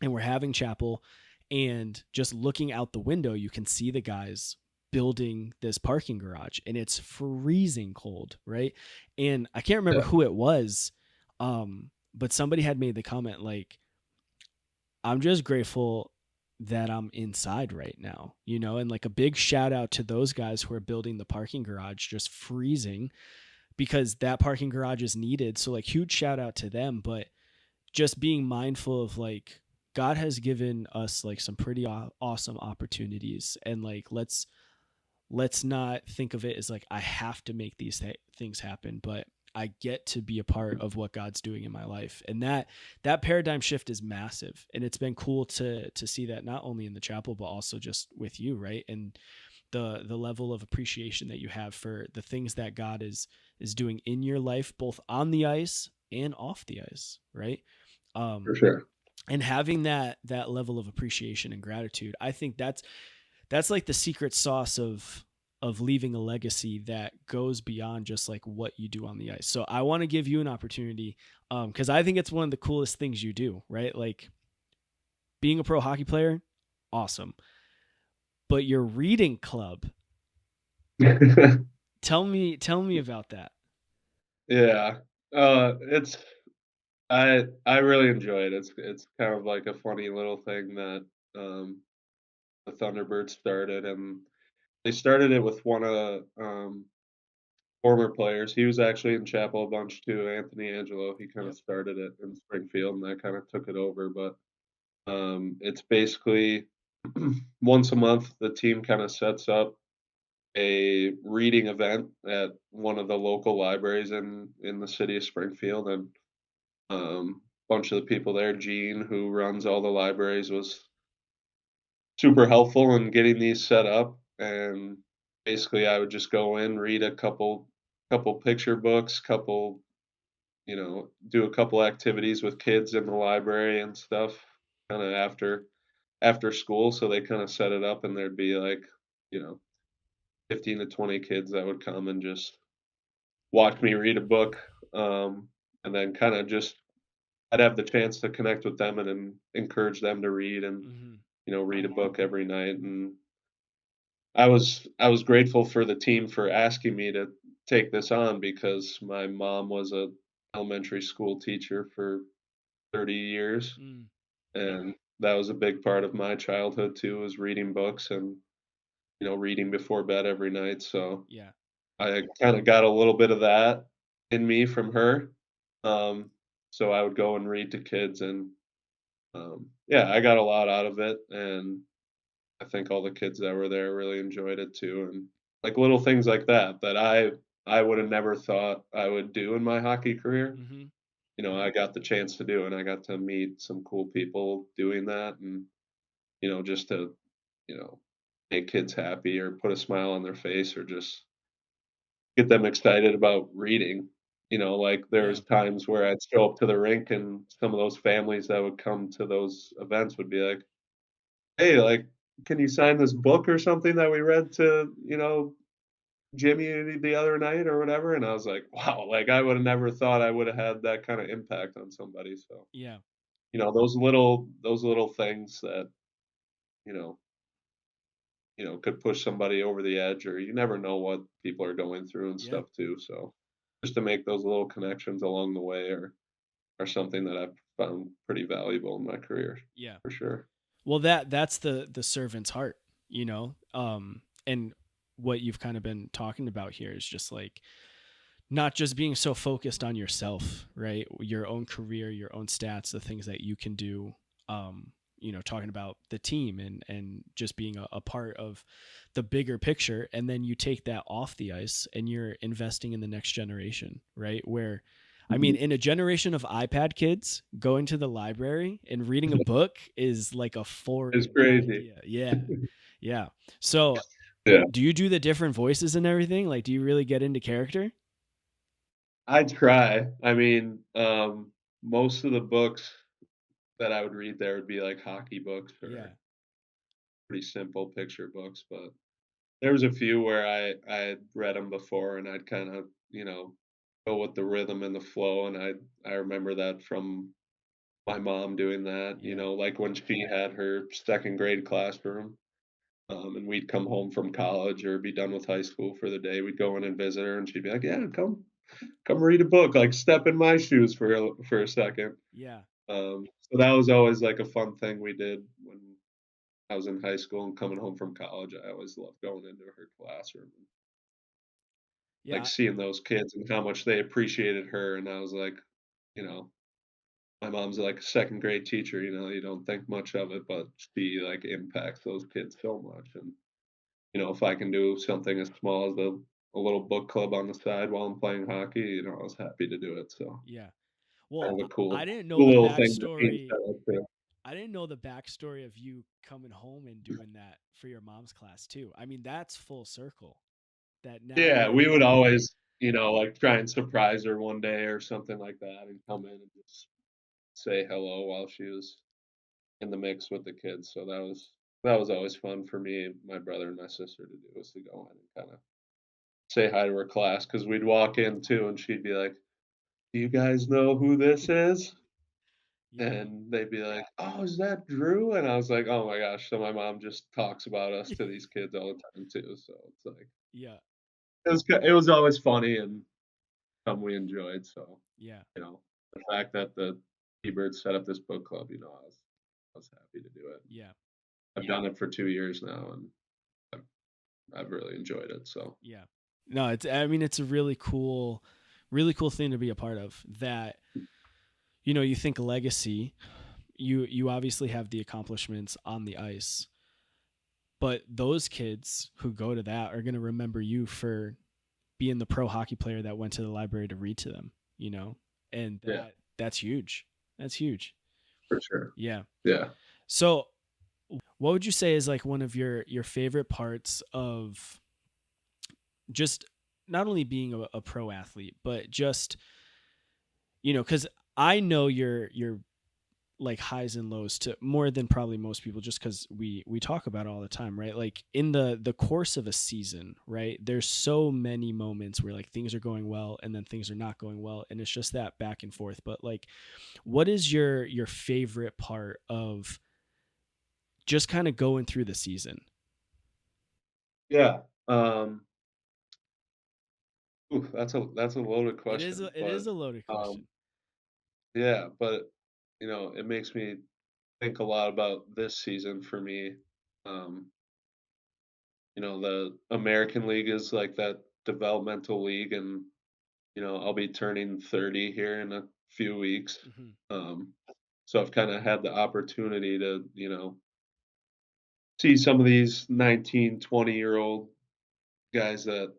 and we're having chapel, and just looking out the window, you can see the guys building this parking garage and it's freezing cold, right? And I can't remember Yeah. who it was, but somebody had made the comment like, I'm just grateful that I'm inside right now, and like a big shout out to those guys who are building the parking garage, just freezing because that parking garage is needed. So like huge shout out to them, but just being mindful of like God has given us like some pretty awesome opportunities, and like let's not think of it as like I have to make these things happen, but I get to be a part of what God's doing in my life. And that paradigm shift is massive, and it's been cool to see that not only in the chapel but also just with you, right? And the level of appreciation that you have for the things that God is doing in your life, both on the ice and off the ice, right? For um sure. and having that level of appreciation and gratitude, I think that's like the secret sauce of leaving a legacy that goes beyond just like what you do on the ice. So I want to give you an opportunity, because I think it's one of the coolest things you do, right? Like being a pro hockey player, awesome, but your reading club, tell me about that. Yeah. It's I really enjoy it. It's kind of like a funny little thing that the Thunderbirds started, and they started it with one of former players. He was actually in Chapel a bunch too, Anthony Angelo. He kind of Yep. started it in Springfield, and I kind of took it over. But it's basically once a month the team kind of sets up a reading event at one of the local libraries in the city of Springfield. And bunch of the people there, Gene, who runs all the libraries, was super helpful in getting these set up. And basically I would just go in, read a couple picture books, do a couple activities with kids in the library and stuff, kind of after school. So they kind of set it up, and there'd be like, you know 15 to 20 kids that would come and just watch me read a book. And then kind of just I'd have the chance to connect with them and encourage them to read, and Mm-hmm. read a book every night. And I was grateful for the team for asking me to take this on, because my mom was a elementary school teacher for 30 years, Mm, and that was a big part of my childhood too, was reading books, and reading before bed every night. So yeah. I kind of got a little bit of that in me from her. Um, so I would go and read to kids, and Yeah, I got a lot out of it, and I think all the kids that were there really enjoyed it too, and, like, little things like that that I would have never thought I would do in my hockey career, Mhm. I got the chance to do, and I got to meet some cool people doing that, and, just to, you know, make kids happy or put a smile on their face or just get them excited about reading. Like, Yeah. there's times where I'd show up to the rink and some of those families that would come to those events would be like, "Hey, like, can you sign this book or something that we read to, Jimmy the other night or whatever?" And I was like, "Wow," like, I would have never thought I would have had that kinda impact on somebody, so, Yeah. those little things that, you know could push somebody over the edge, or you never know what people are going through and Yeah. stuff too, so just to make those little connections along the way are something that I've found pretty valuable in my career, Yeah. for sure. Well, that's the servant's heart, and what you've kind of been talking about here is just like not just being so focused on yourself, right? Your own career, your own stats, the things that you can do. Talking about the team and just being a part of the bigger picture, and then you take that off the ice and you're investing in the next generation, right? Where I mean, Mhm. in a generation of iPad kids, going to the library and reading a book is like a It's foreign crazy. idea. Yeah. Yeah. So, Yeah. do you do the different voices and everything? Like, do you really get into character? I try. I mean, most of the books that I would read there would be, like, hockey books Yeah. or pretty simple picture books, but there was a few where I had read them before, and I'd kinda, go with the rhythm and the flow, and I remember that from my mom doing that, Yeah. like when she had her 2nd grade classroom, and we'd come home from college or be done with high school for the day, we'd go in and visit her, and she'd be like, "Yeah, come read a book, like, step in my shoes for a second." Yeah. So that was always, like, a fun thing we did when I was in high school and coming home from college. I always loved going into her classroom and, like, Yeah. seeing those kids and how much they appreciated her, and I was like, you know my mom's, like, a 2nd grade teacher, you don't think much of it, but she, like, impacts those kids so much, and, if I can do something as small as a little book club on the side while I'm playing hockey, I was happy to do it, so Yeah. Well, kind of a I cool didn't know cool the little thing that being backstory. set up too. I didn't know the backstory of you coming home and doing that for your mom's class too. I mean, that's full circle. That now Yeah, you're we would yeah, always, like, try and surprise her one day or something like that and come in and just say hello while she was in the mix with the kids, so that was always fun for me, my brother, and my sister to do, was to go in and kinda say hi to her class because 'cause we'd walk in too, and she'd be like, "Do you guys know who this is?" yeah, And they'd be like, "Oh, is that Drew?" And I was like, "Oh my gosh." So my mom just talks about us to these kids all the time too, so it's like yeah, it was always funny and something we enjoyed, so, yeah, the fact that the T-Birds set up this book club, I was happy to do it. yeah, I've done it for 2 years now, and I've I've really enjoyed it, so. yeah. No, it's I mean, it's a really cool thing to be a part of. That you think legacy. You obviously have the accomplishments on the ice, but those kids who go to that are going to remember you for being the pro hockey player that went to the library to read to them, and Yeah, that's huge. That's huge. for sure. Yeah. Yeah. So, what would you say is like one of your favorite parts of just not only being a pro athlete, but just because I know your like highs and lows to more than probably most people just because we talk about it all the time, right? Like in the course of a season, right, there's so many moments where like things are going well and then things are not going well, and it's just that back and forth. But like, what is your favorite part of just kind of going through the season? Yeah, that's a loaded question, It is but, a loaded um, question. yeah, but, it makes me think a lot about this season for me. Um, the American League is like that developmental league, and, I'll be turning 30 here in a few weeks. Hmm. Um, So I've kinda had the opportunity to, see some of these 19, 20-year-old guys that,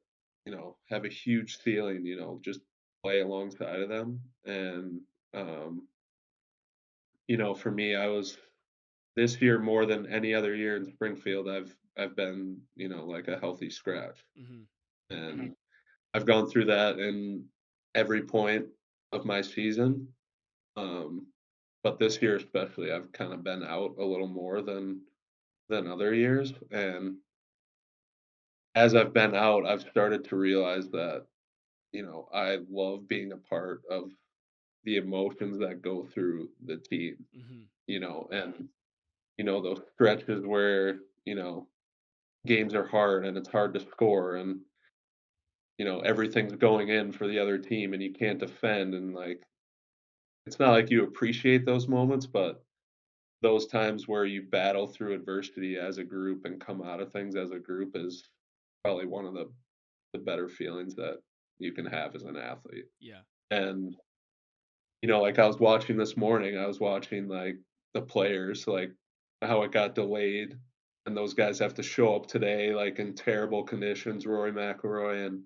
have a huge ceiling, just play alongside of them. And, um, for me, I was this year more than any other year in Springfield, I've been, like a healthy scratch. Hmm. And I've gone through that in every point of my season. Um, but this year especially, I've kind of been out a little more than other years. And as I've been out, I've started to realize that, I love being a part of the emotions that go through the team, Hmm. and those stretches where, games are hard and it's hard to score and, everything's going in for the other team and you can't defend and like it's not like you appreciate those moments, but those times where you battle through adversity as a group and come out of things as a group is probably one of the better feelings that you can have as an athlete. Yeah. And, like I was watching this morning, I was watching like the players, like how it got delayed. And those guys have to show up today, like in terrible conditions. Rory McIlroy and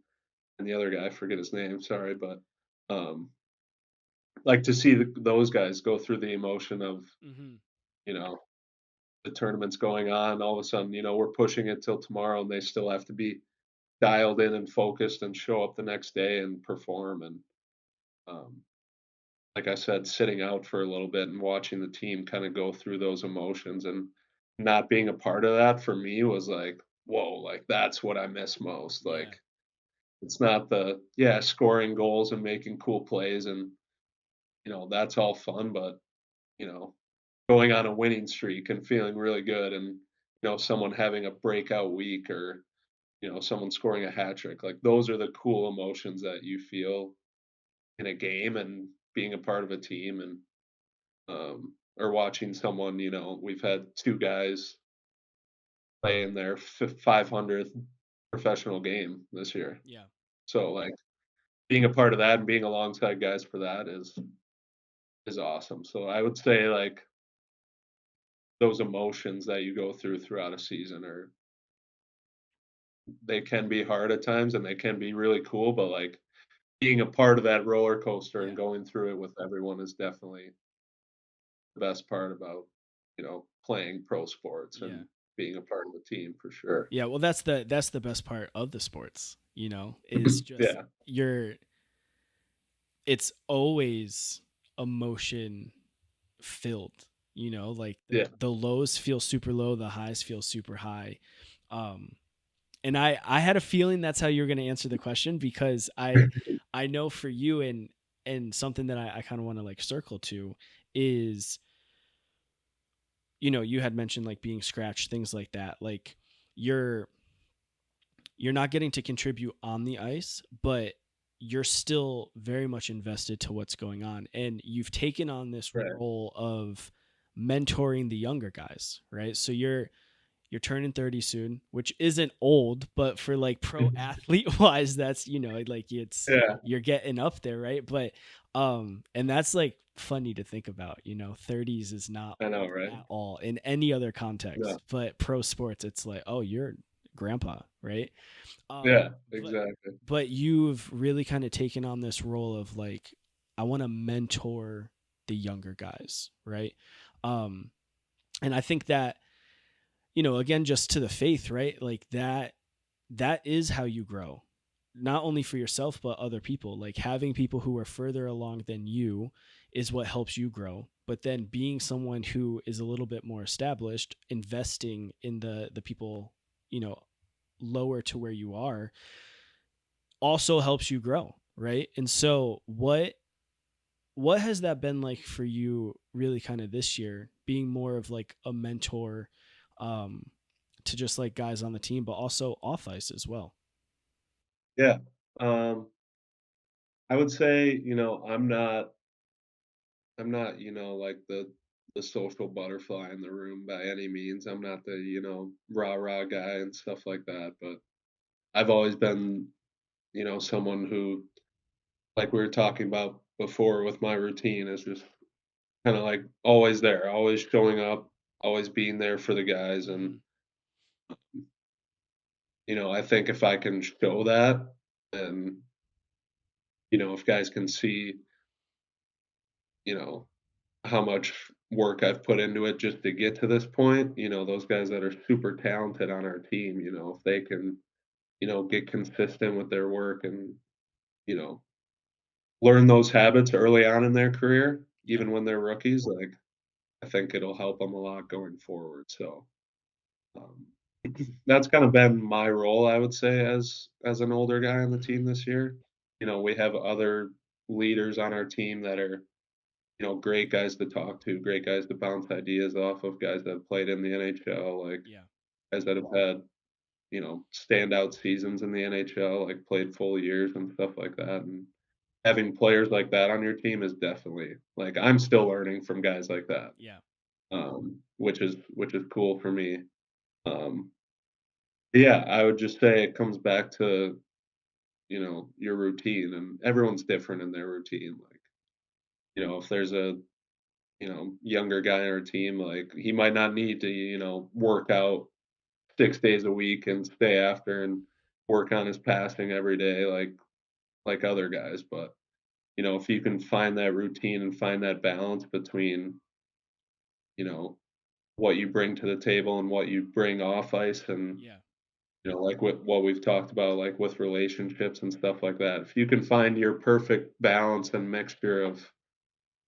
the other guy, I forget his name, sorry, but um, like to see those guys go through the emotion of, Hmm. you know, the tournament's going on. All of a sudden, we're pushing it till tomorrow, and they still have to be dialed in and focused and show up the next day and perform. And um, like I said, sitting out for a little bit and watching the team kind of go through those emotions and not being a part of that for me was like, whoa, like that's what I miss most. Yeah. Like it's not the yeah scoring goals and making cool plays and that's all fun, but you know going on a winning streak and feeling really good and someone having a breakout week or someone scoring a hat trick, like those are the cool emotions that you feel in a game and being a part of a team. And or watching someone, we've had two guys play in their 500th professional game this year. Yeah. So like being a part of that and being alongside guys for that is awesome. So I would say like those emotions that you go through throughout a season are they can be hard at times and they can be really cool, but like being a part of that roller coaster and Yeah. going through it with everyone is definitely the best part about, playing pro sports Yeah. and being a part of the team for sure. Yeah. Well, that's the best part of the sports, is just Yeah, you're it's always emotion filled, like yeah, the lows feel super low, the highs feel super high. Um and I had a feeling that's how you were going to answer the question, because I know for you, and something that I kind of want to like circle to is, you had mentioned like being scratched, things like that. Like you're you're not getting to contribute on the ice, but you're still very much invested to what's going on, and you've taken on this right. role of mentoring the younger guys, right? So you're turning 30 soon, which isn't old, but for like pro athlete wise, that's, like it's, Yeah, you're getting up there, right? But and that's like funny to think about, 30s is not I know, old right? at all in any other Yeah, context, but pro sports it's like, oh, you're grandpa, right? yeah, But exactly. you've really kind of taken on this role of like, I want to mentor the younger guys, right? um and I think that, again, just to the faith, right? Like that is how you grow, not only for yourself but other people. Like having people who are further along than you is what helps you grow, but then being someone who is a little bit more established, investing in the people, you know lower to where you are, also helps you grow, right? And so what has that been like for you, really kind of this year, being more of like a mentor, um to just like guys on the team, but also off ice as well? Yeah. I would say, I'm not, like the social butterfly in the room by any means. I'm not the, rah rah guy and stuff like that. But I've always been, someone who, like we were talking about before with my routine, is just kinda, like, always there, always showing up, always being there for the guys, and, Mhm. I think if I can show that, and, if guys can see, you know, how much work I've put into it just to get to this point, those guys that are super talented on our team, if they can, get consistent with their work and, you know, learn those habits early on in their career, Yeah. even when they're rookies, like, I think it'll help them a lot going forward, so, um, that's kinda been my role, I would say, as an older guy on the Mhm. team this year. We have other leaders on our team that are, great guys to talk to, great guys to bounce ideas off of, guys that have played in the NHL, like, Yeah. guys that have had, standout seasons in the NHL, like, played full years and stuff like that, and having players like that on your team is definitely like, I'm still learning from guys like that, Yeah. which is cool for me. Um, yeah, I would just say it comes back to, your routine, and everyone's different in their routine, like, if there's a, younger guy on our team, like, he might not need to, work out 6 days a week and stay after and work on his passing every day like other guys, but, if you can find that routine and find that balance between, you know, what you bring to the table and what you bring off ice and, Yeah. like what we've talked about, like with relationships and stuff like that. If you can find your perfect balance and mixture of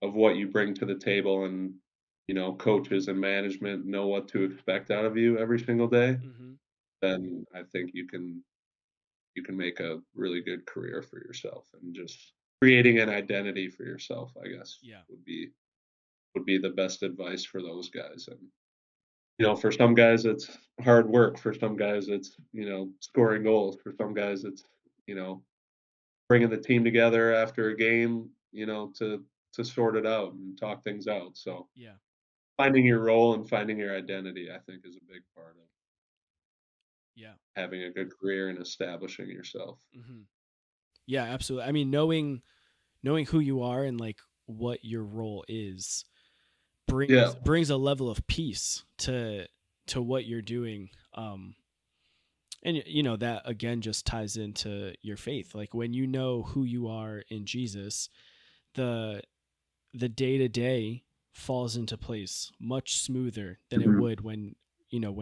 what you bring to the table and, coaches and management know what to expect out of you every single day, Mhm. then I think you can make a really good career for yourself, and just creating an identity for yourself, I guess, Yeah. would be the best advice for those guys. And for some guys it's hard work, for some guys it's scoring goals, for some guys it's you know bringing the team together after a game, to sort it out and talk things out. So Yeah. finding your role and finding your identity, I think, is a big part of Yeah. having a good career and establishing yourself. Mhm. Yeah, absolutely. I mean, knowing who you are and like what your role is Yeah. brings a level of peace to what you're doing. And that again just ties into your faith. Like when you know who you are in Jesus, the the day to day falls into place much smoother than it Mhm. would when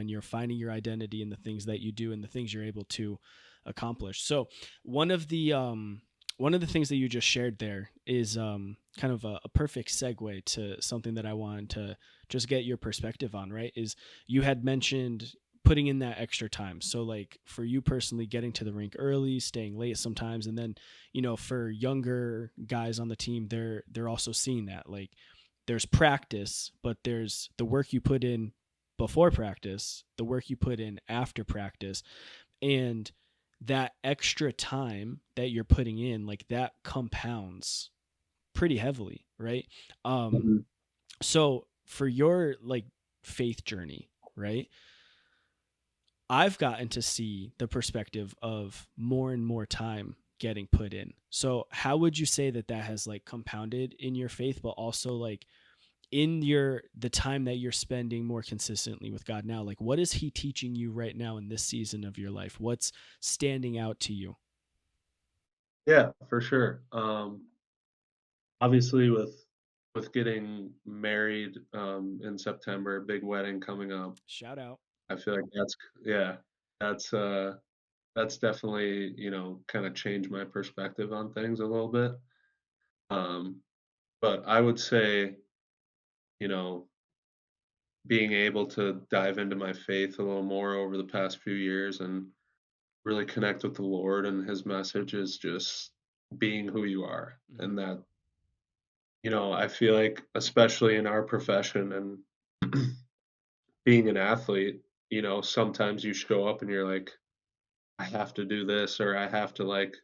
you're finding your identity in the things that you do and the things you're able to accomplish. So one of the um one of the things that you just shared there is kind of a perfect segue to something that I wanted to just get your perspective on, right? Is you had mentioned putting in that extra time. So like for you personally, getting to the rink early, staying late sometimes, and then for younger guys on the team, they're also seeing that like there's practice, but there's the work you put in before practice, the work you put in after practice, and that extra time that you're putting in, like that compounds pretty heavily, right? um Mhm. so for your like faith journey, right, I've gotten to see the perspective of more and more time getting put in. So how would you say that that has like compounded in your faith, but also like in the time that you're spending more consistently with God now? Like what is he teaching you right now in this season of your life? What's standing out to you? Yeah, for sure. Obviously, with getting married in September, big wedding coming up. Shout out. I feel like yeah, that's that's definitely kind of changed my perspective on things a little bit. Um, but I would say you know being able to dive into my faith a little more over the past few years and really connect with the Lord and His message is just being who you are, Mm-hmm. and that I feel like, especially in our profession and being an athlete, sometimes you show up and you're like, I have to do this, or I have to, like,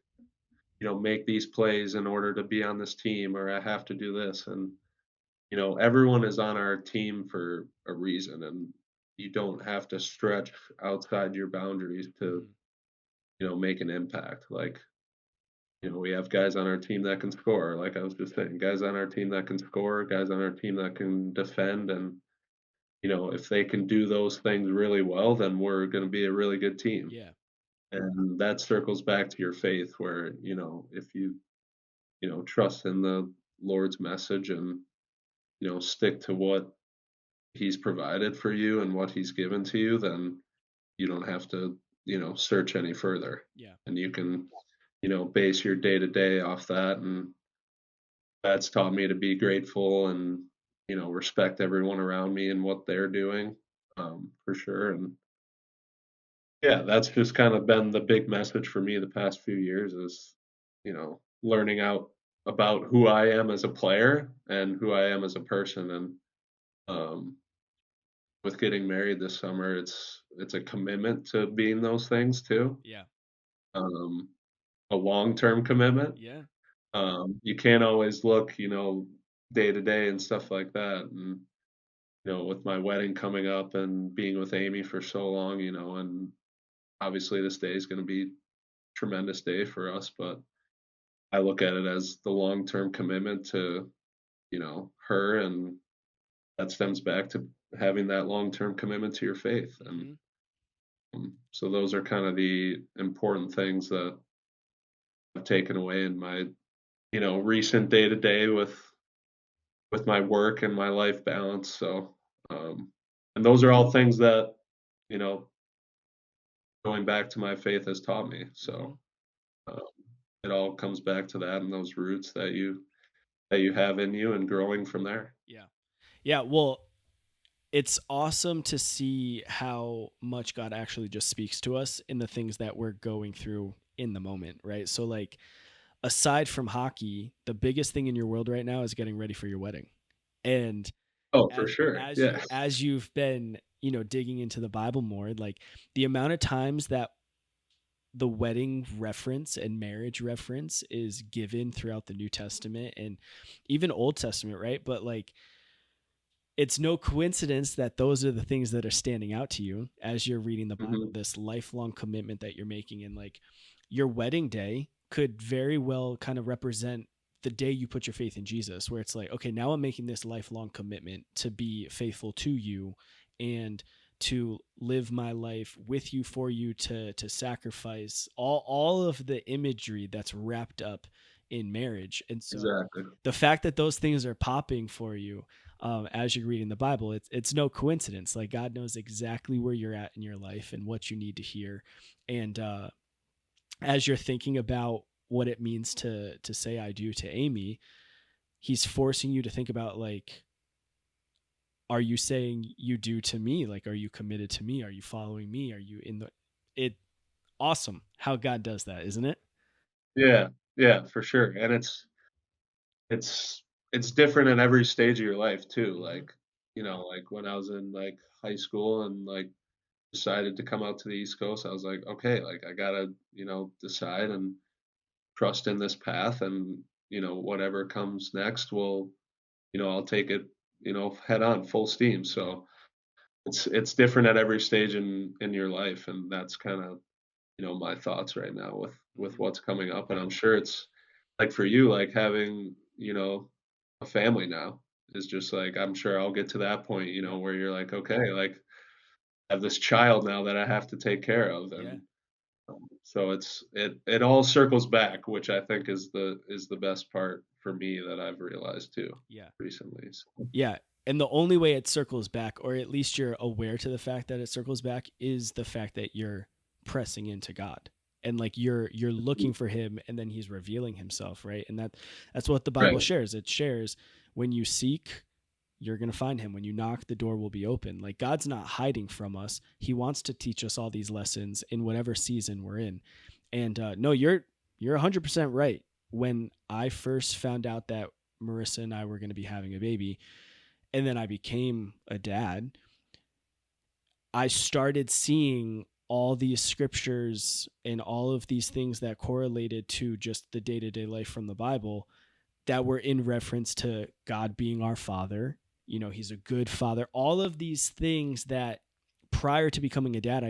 make these plays in order to be on this team, or I have to do this. And, everyone is on our team for a reason, and you don't have to stretch outside your boundaries to, Mm-hmm. make an impact. Like, We have guys on our team that can score, like I was just saying, guys on our team that can score, guys on our team that can defend, and if they can do those things really well, then we're going to be a really good team. Yeah. And that circles back to your faith, where if you trust in the Lord's message and stick to what He's provided for you and what He's given to you, then you don't have to search any further, Yeah. and you can base your day to day off that. And that's taught me to be grateful and respect everyone around me and what they're doing, for sure. And yeah, that's just kind of been the big message for me the past few years is learning out about who I am as a player and who I am as a person. And um, with getting married this summer, it's a commitment to being those things too. Yeah. Um, a long-term commitment. Yeah. You can't always look, day to day and stuff like that. And with my wedding coming up and being with Amy for so long, and obviously this day is going to be a tremendous day for us, but I look at it as the long-term commitment to, her, and that stems back to having that long-term commitment to your faith. And Mm-hmm. so those are kind of the important things that I've taken away in my, recent day to day with my work and my life balance. So, and those are all things that, you know, going back to my faith has taught me. Mm-hmm. So, um, it all comes back to that and those roots that you have in you and growing from there. Yeah. Yeah. Well, it's awesome to see how much God actually just speaks to us in the things that we're going through in the moment, right? So, like, aside from hockey, the biggest thing in your world right now is getting ready for your wedding. And Oh, for as sure. as Yeah. you as you've been, digging into the Bible more, like the amount of times that the wedding reference and marriage reference is given throughout the New Testament and even Old Testament, right? But like it's no coincidence that those are the things that are standing out to you as you're reading the Bible, Hmm. this lifelong commitment that you're making. And like your wedding day could very well kind of represent the day you put your faith in Jesus, where it's like, okay, now I'm making this lifelong commitment to be faithful to you and to live my life with you, for you, to sacrifice all of the imagery that's wrapped up in marriage. And so Exactly. the fact that those things are popping for you as you're reading the Bible, it's no coincidence. Like God knows exactly where you're at in your life and what you need to hear. And as you're thinking about what it means to say I do to Amy, He's forcing you to think about like, are you saying you do to me? Like, are you committed to me? Are you following me? Are you in the it? Awesome how God does that, isn't it? Yeah. Yeah, for sure. And it's it's different in every stage of your life too. Mm-hmm. Like, like when I was in like high school and like decided to come out to the East Coast, I was like, okay, like I gotta, decide and trust in this path, and whatever comes next will, I'll take it, head on, full steam. Yeah. So it's different at every stage in your life, and that's kind of my thoughts right now with Mm-hmm. what's coming up. And I'm sure it's like for you, like having a family now is just like, I'm sure I'll get to that point, Yep. where you're like, okay, like I have this child now that I have to take care of. Yeah. And so it all circles back, which I think is the best part for me that I've realized too Yeah. recently. So, Yeah. And the only way it circles back, or at least you're aware to the fact that it circles back, is the fact that you're pressing into God. And like you're looking for him and then he's revealing himself, right? And that's what the Bible right. shares. It shares when you seek, you're going to find him. When you knock, the door will be open. Like God's not hiding from us. He wants to teach us all these lessons in whatever season we're in. And no, you're 100% right. When I first found out that Marissa and I were going to be having a baby, and then I became a dad, I started seeing all these scriptures and all of these things that correlated to just the day-to-day life from the Bible that were in reference to God being our father. He's a good father. All of these things that prior to becoming a dad,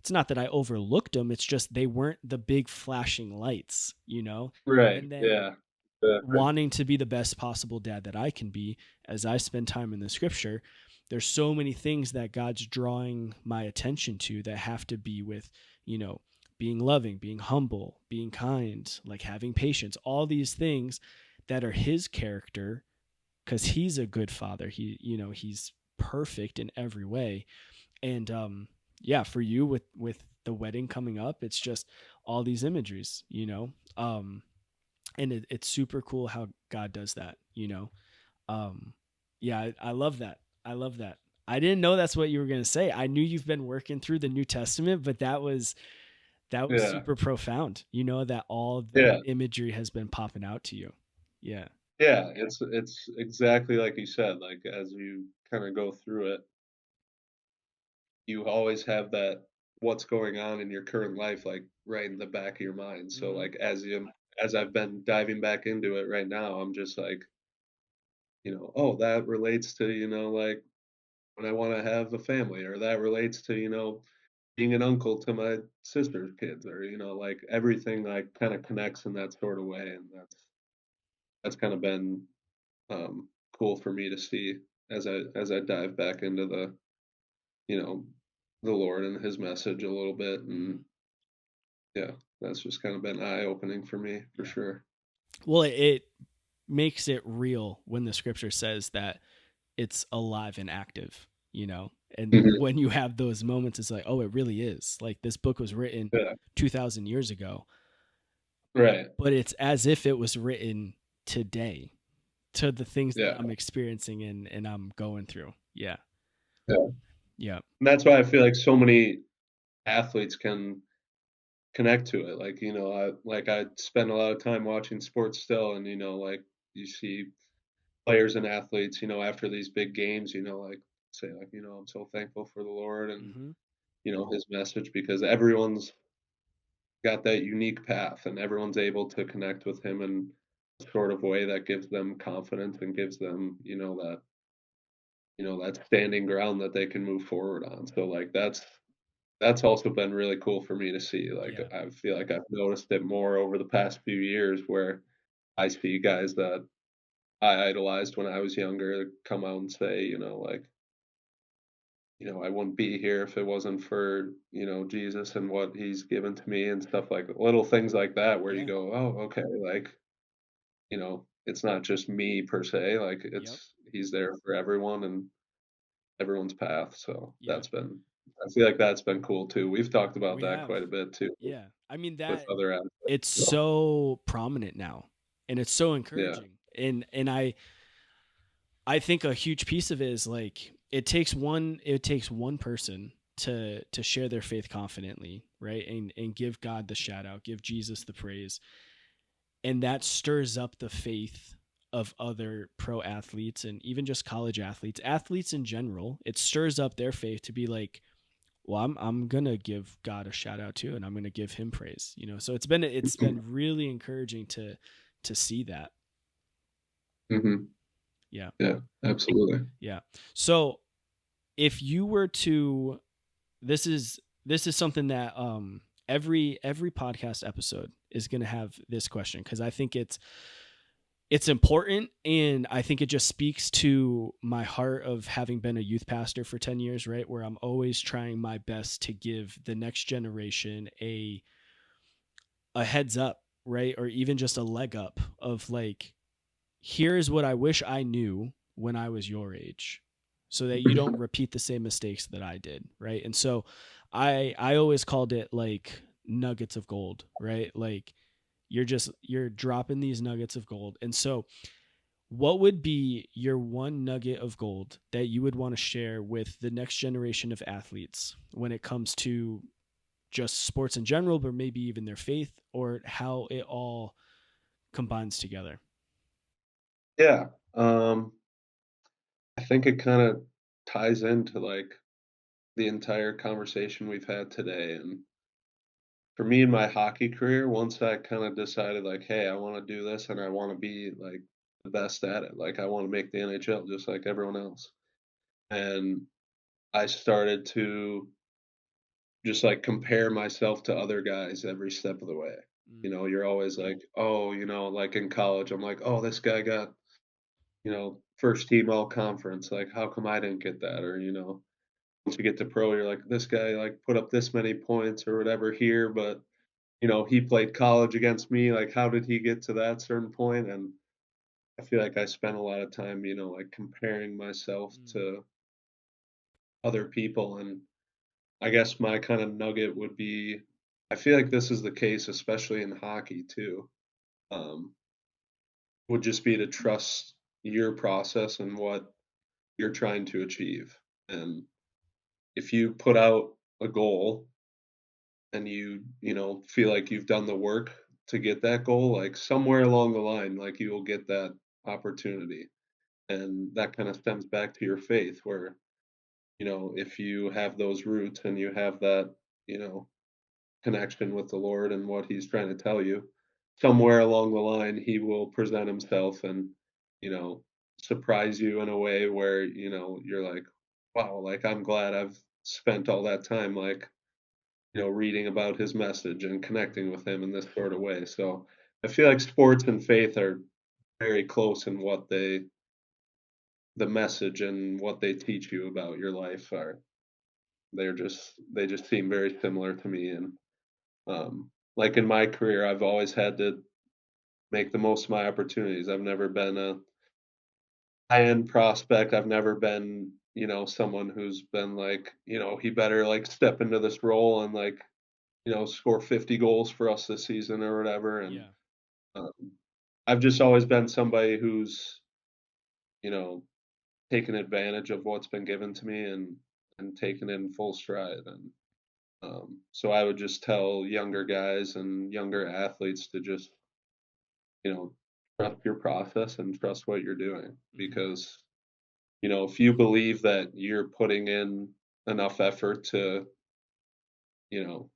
it's not that I overlooked them, it's just they weren't the big flashing lights, you know? Right. And then Yeah. Exactly. wanting to be the best possible dad that I can be as I spend time in the scripture, there's so many things that God's drawing my attention to that have to be with, you know, being loving, being humble, being kind, like having patience, all these things that are his character because he's a good father. He's perfect in every way. And yeah, for you with the wedding coming up, it's just all these imageries, and it's super cool how God does that. Um, yeah, I love that. I love that. I didn't know that's what you were gonna say. I knew you've been working through the New Testament, but that was Yeah. super profound. That all that Yeah. imagery has been popping out to you. Yeah. Yeah. It's exactly like you said. Like as you kind of go through it, you always have that what's going on in your current life like right in the back of your mind. So Hmm. like as I've been diving back into it right now, I'm just like, oh, that relates to, like when I want to have a family, or that relates to, being an uncle to my sister's kids, or, like everything like kind of connects in that sort of way. And that's kind of been cool for me to see as I dive back into you know, the Lord and his message a little bit. Hmm. And yeah, that's just kind of been eye-opening for me, for Yeah. sure. Well, it makes it real when the scripture says that it's alive and active, and Mhm. when you have those moments, it's like, oh, it really is. Like this book was written Yeah, 2,000 years ago, right. but it's as if it was written today to the things that Yeah, I'm experiencing and I'm going through. Yeah. yeah. Yeah. And that's why I feel like so many athletes can connect to it. Like, I spend a lot of time watching sports still, and, like you see players and athletes, after these big games, like say like, I'm so thankful for the Lord and, Hmm. his message, because everyone's got that unique path and everyone's able to connect with him in a sort of way that gives them confidence and gives them, that standing ground that they can move forward on. So like that's also been really cool for me to see. Like Yeah. I feel like I've noticed it more over the past few years, where I see guys that I idolized when I was younger come out and say, like, I wouldn't be here if it wasn't for, Jesus and what he's given to me and stuff, like little things like that where you Yeah. go, oh, okay, like, it's not just me per se, like Yep. he's there for everyone and everyone's path. So Yeah. I feel like that's been cool too. We've talked about We that have. quite a bit too Yeah. I mean with that other aspects. it's So so prominent now and it's so yeah. encouraging. And I think a huge piece of it is like it takes one person to share their faith confidently, right? And give God the shout out, give Jesus the praise. And that stirs up the faith of other pro athletes and even just college athletes in general. It stirs up their faith to be like, well, I'm gonna give God a shout out too, and I'm gonna give him praise. So it's been really encouraging to see that. Hmm. Yeah. Yeah, absolutely. Yeah. So if you were to this is something that every podcast episode is going to have this question because I think it's important, and I think it just speaks to my heart of having been a youth pastor for 10 years, right, where I'm always trying my best to give the next generation a heads up, right, or even just a leg up of like, here's what I wish I knew when I was your age so that you don't repeat the same mistakes that I did, right? And so I always called it like nuggets of gold, right? Like you're dropping these nuggets of gold. And so what would be your one nugget of gold that you would want to share with the next generation of athletes when it comes to just sports in general, but maybe even their faith or how it all combines together? Yeah. I think it kind of ties into like the entire conversation we've had today. And for me in my hockey career, once I kind of decided like, hey, I want to do this and I want to be like the best at it. Like I want to make the NHL just like everyone else. And I started to just like compare myself to other guys every step of the way. You Mm, know, you're always like, oh, you know, like in college, I'm like, oh, this guy got, you know, first team all conference. Like, how come I didn't get that? Or, you know, once you get to pro, you're like, this guy like put up this many points or whatever here, but you know, he played college against me. Like, how did he get to that certain point? And I feel like I spent a lot of time, you know, like comparing myself mm, to other people. And I guess my kind of nugget would be I feel like this is the case, especially in hockey too, um, would just be to trust your process and what you're trying to achieve. And if you put out a goal and you know, feel like you've done the work to get that goal, like somewhere along the line, like you will get that opportunity. And that kind of stems back to your faith where, you know, if you have those roots and you have that, you know, connection with the Lord and what he's trying to tell you, somewhere along the line he will present himself and, you know, surprise you in a way where, you know, you're like, wow, like I'm glad I've spent all that time like, you know, reading about his message and connecting mm, with him in this sort of way. So I feel like sports and faith are very close in what they the message and what they teach you about your life are they just seem very similar to me. And like in my career I've always had to make the most of my opportunities. I've never been a high end prospect. I've never been, you know, someone who's been like, you know, he better like step into this role and like, you know, score 50 goals for us this season or whatever. And yeah. um, I've just always been somebody who's, you know, taken advantage of what's been given to me and taken it in full stride. And so I would just tell younger guys and younger athletes to just, you know, trust your process and trust what you're doing Hmm. because, you know, if you believe that you're putting in enough effort to, you know,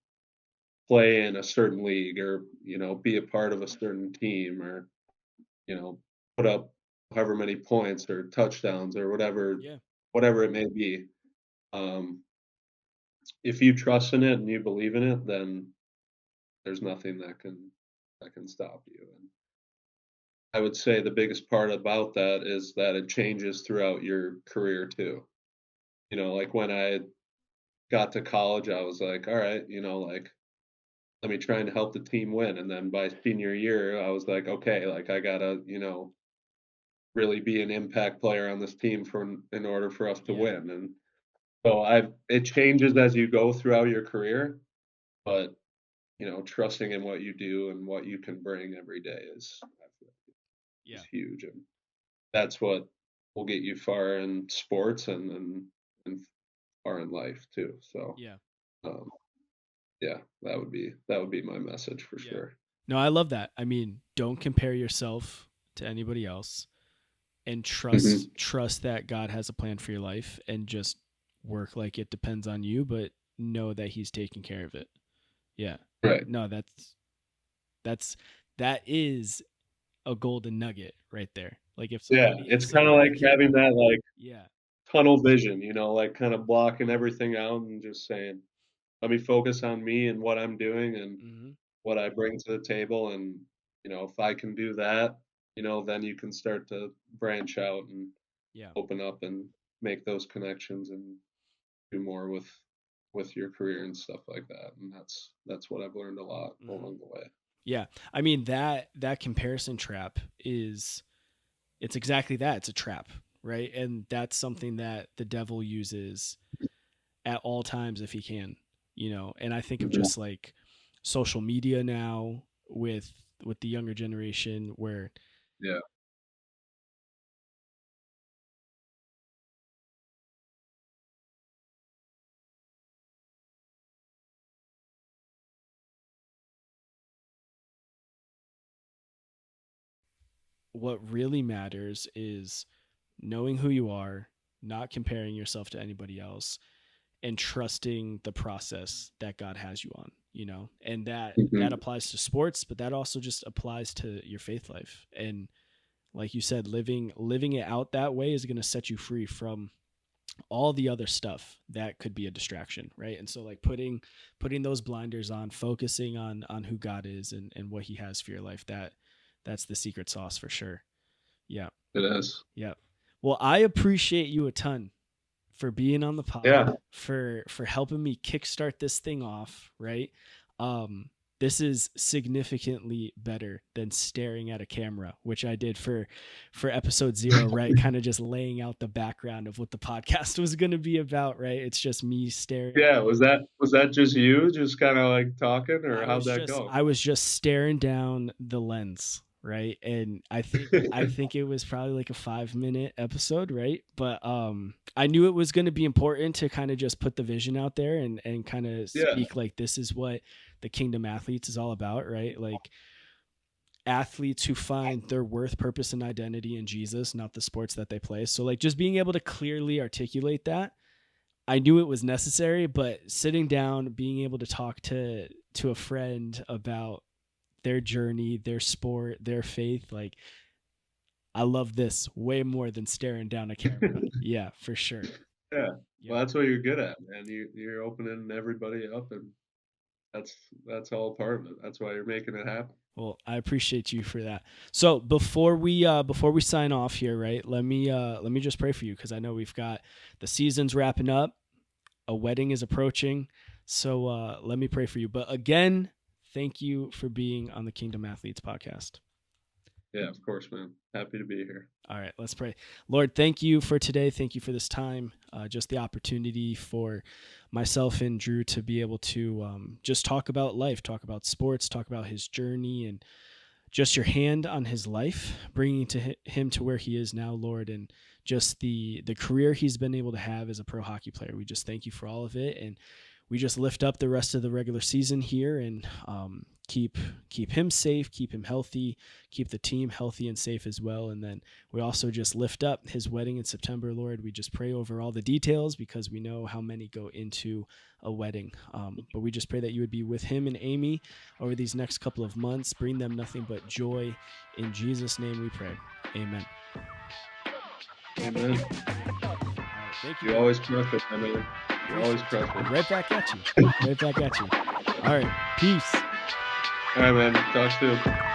play in a certain league or, you know, be a part of a certain team or, you know, put up however many points or touchdowns or Yeah. whatever it may be. Um, if you trust in it and you believe in it, then there's nothing that can stop you. And I would say the biggest part about that is that it changes throughout your career too. You know, like when I got to college, I was like, all right, you know, like let me try and help the team win. And then by senior year, I was like, okay, like I gotta, you know, really be an impact player on this team for in order for us to Yeah. win. And so I it changes as you go throughout your career, but you know, trusting in what you do and what you can bring every day is Yeah. huge. And that's what will get you far in sports and far in life too. So Yeah. um, yeah, that would be my message for Yeah. sure. No, I love that. I mean, don't compare yourself to anybody else and Hmm. trust that God has a plan for your life and just work like it depends on you, but know that he's taking care of it. Yeah. Right. No, that's that is a golden nugget right there. Like Yeah, if it's kind of somebody like can, having that like yeah. tunnel vision, you know, like kind of blocking everything out and just saying, let me focus on me and what I'm doing and Mhm. what I bring to the table. And, you know, if I can do that, you know, then you can start to branch out and Yeah. open up and make those connections and do more with your career and stuff like that. And that's what I've learned a lot Mhm. along the way. Yeah. I mean that comparison trap is it's exactly that. It's a trap, right? And that's something that the devil uses at all times if he can, you know. And I think of Mhm. just like social media now with the younger generation where Yeah. what really matters is knowing who you are, not comparing yourself to anybody else, and trusting the process that God has you on, you know. And that Hmm. applies to sports, but that also just applies to your faith life. And like you said, living it out that way is going to set you free from all the other stuff that could be a distraction, right? And so like putting those blinders on, focusing on who God is and what he has for your life, that's the secret sauce for sure. Yeah. It is. Yeah. Well, I appreciate you a ton for being on the pod, Yeah. for helping me kickstart this thing off, right? Um this is significantly better than staring at a camera, which I did for episode 0, right? Kind of just laying out the background of what the podcast was going to be about, right? It's just me staring. Yeah. Was that just you just kind of like talking, or how'd that go? I was just staring down the lens, right? And I think it was probably like a 5-minute episode, right? But I knew it was going to be important to kind of just put the vision out there and kind of Yeah. speak like this is what the Kingdom Athletes is all about, right? Like athletes who find their worth, purpose, and identity in Jesus, not the sports that they play. So like just being able to clearly articulate that, I knew it was necessary, but sitting down, being able to talk to a friend about their journey, their sport, their faith, like I love this way more than staring down a camera. Yeah, for sure. Yeah. Yeah. Well, that's what you're good at, man. You're opening everybody up, and that's all part of it. That's why you're making it happen. Well, I appreciate you for that. So before we sign off here, right? Let me just pray for you because I know we've got the season's wrapping up, a wedding is approaching. So let me pray for you. But again, thank you for being on the Kingdom Athletes podcast. Yeah, of course, man. Happy to be here. All right, let's pray. Lord, thank you for today. Thank you for this time, just the opportunity for myself and Drew to be able to just talk about life, talk about sports, talk about his journey, and just your hand on his life, bringing him to where he is now, Lord, and just the career he's been able to have as a pro hockey player. We just thank you for all of it, and we just lift up the rest of the regular season here and keep him safe, keep him healthy, keep the team healthy and safe as well. And then we also just lift up his wedding in September, Lord. We just pray over all the details because we know how many go into a wedding. But we just pray that you would be with him and Amy over these next couple of months, bring them nothing but joy. In Jesus' name we pray. Amen. Amen. All right, thank you. You always crush it, man. You always crush it. Right back at you. Right back at you. All right. Peace. All right, man. Talk soon.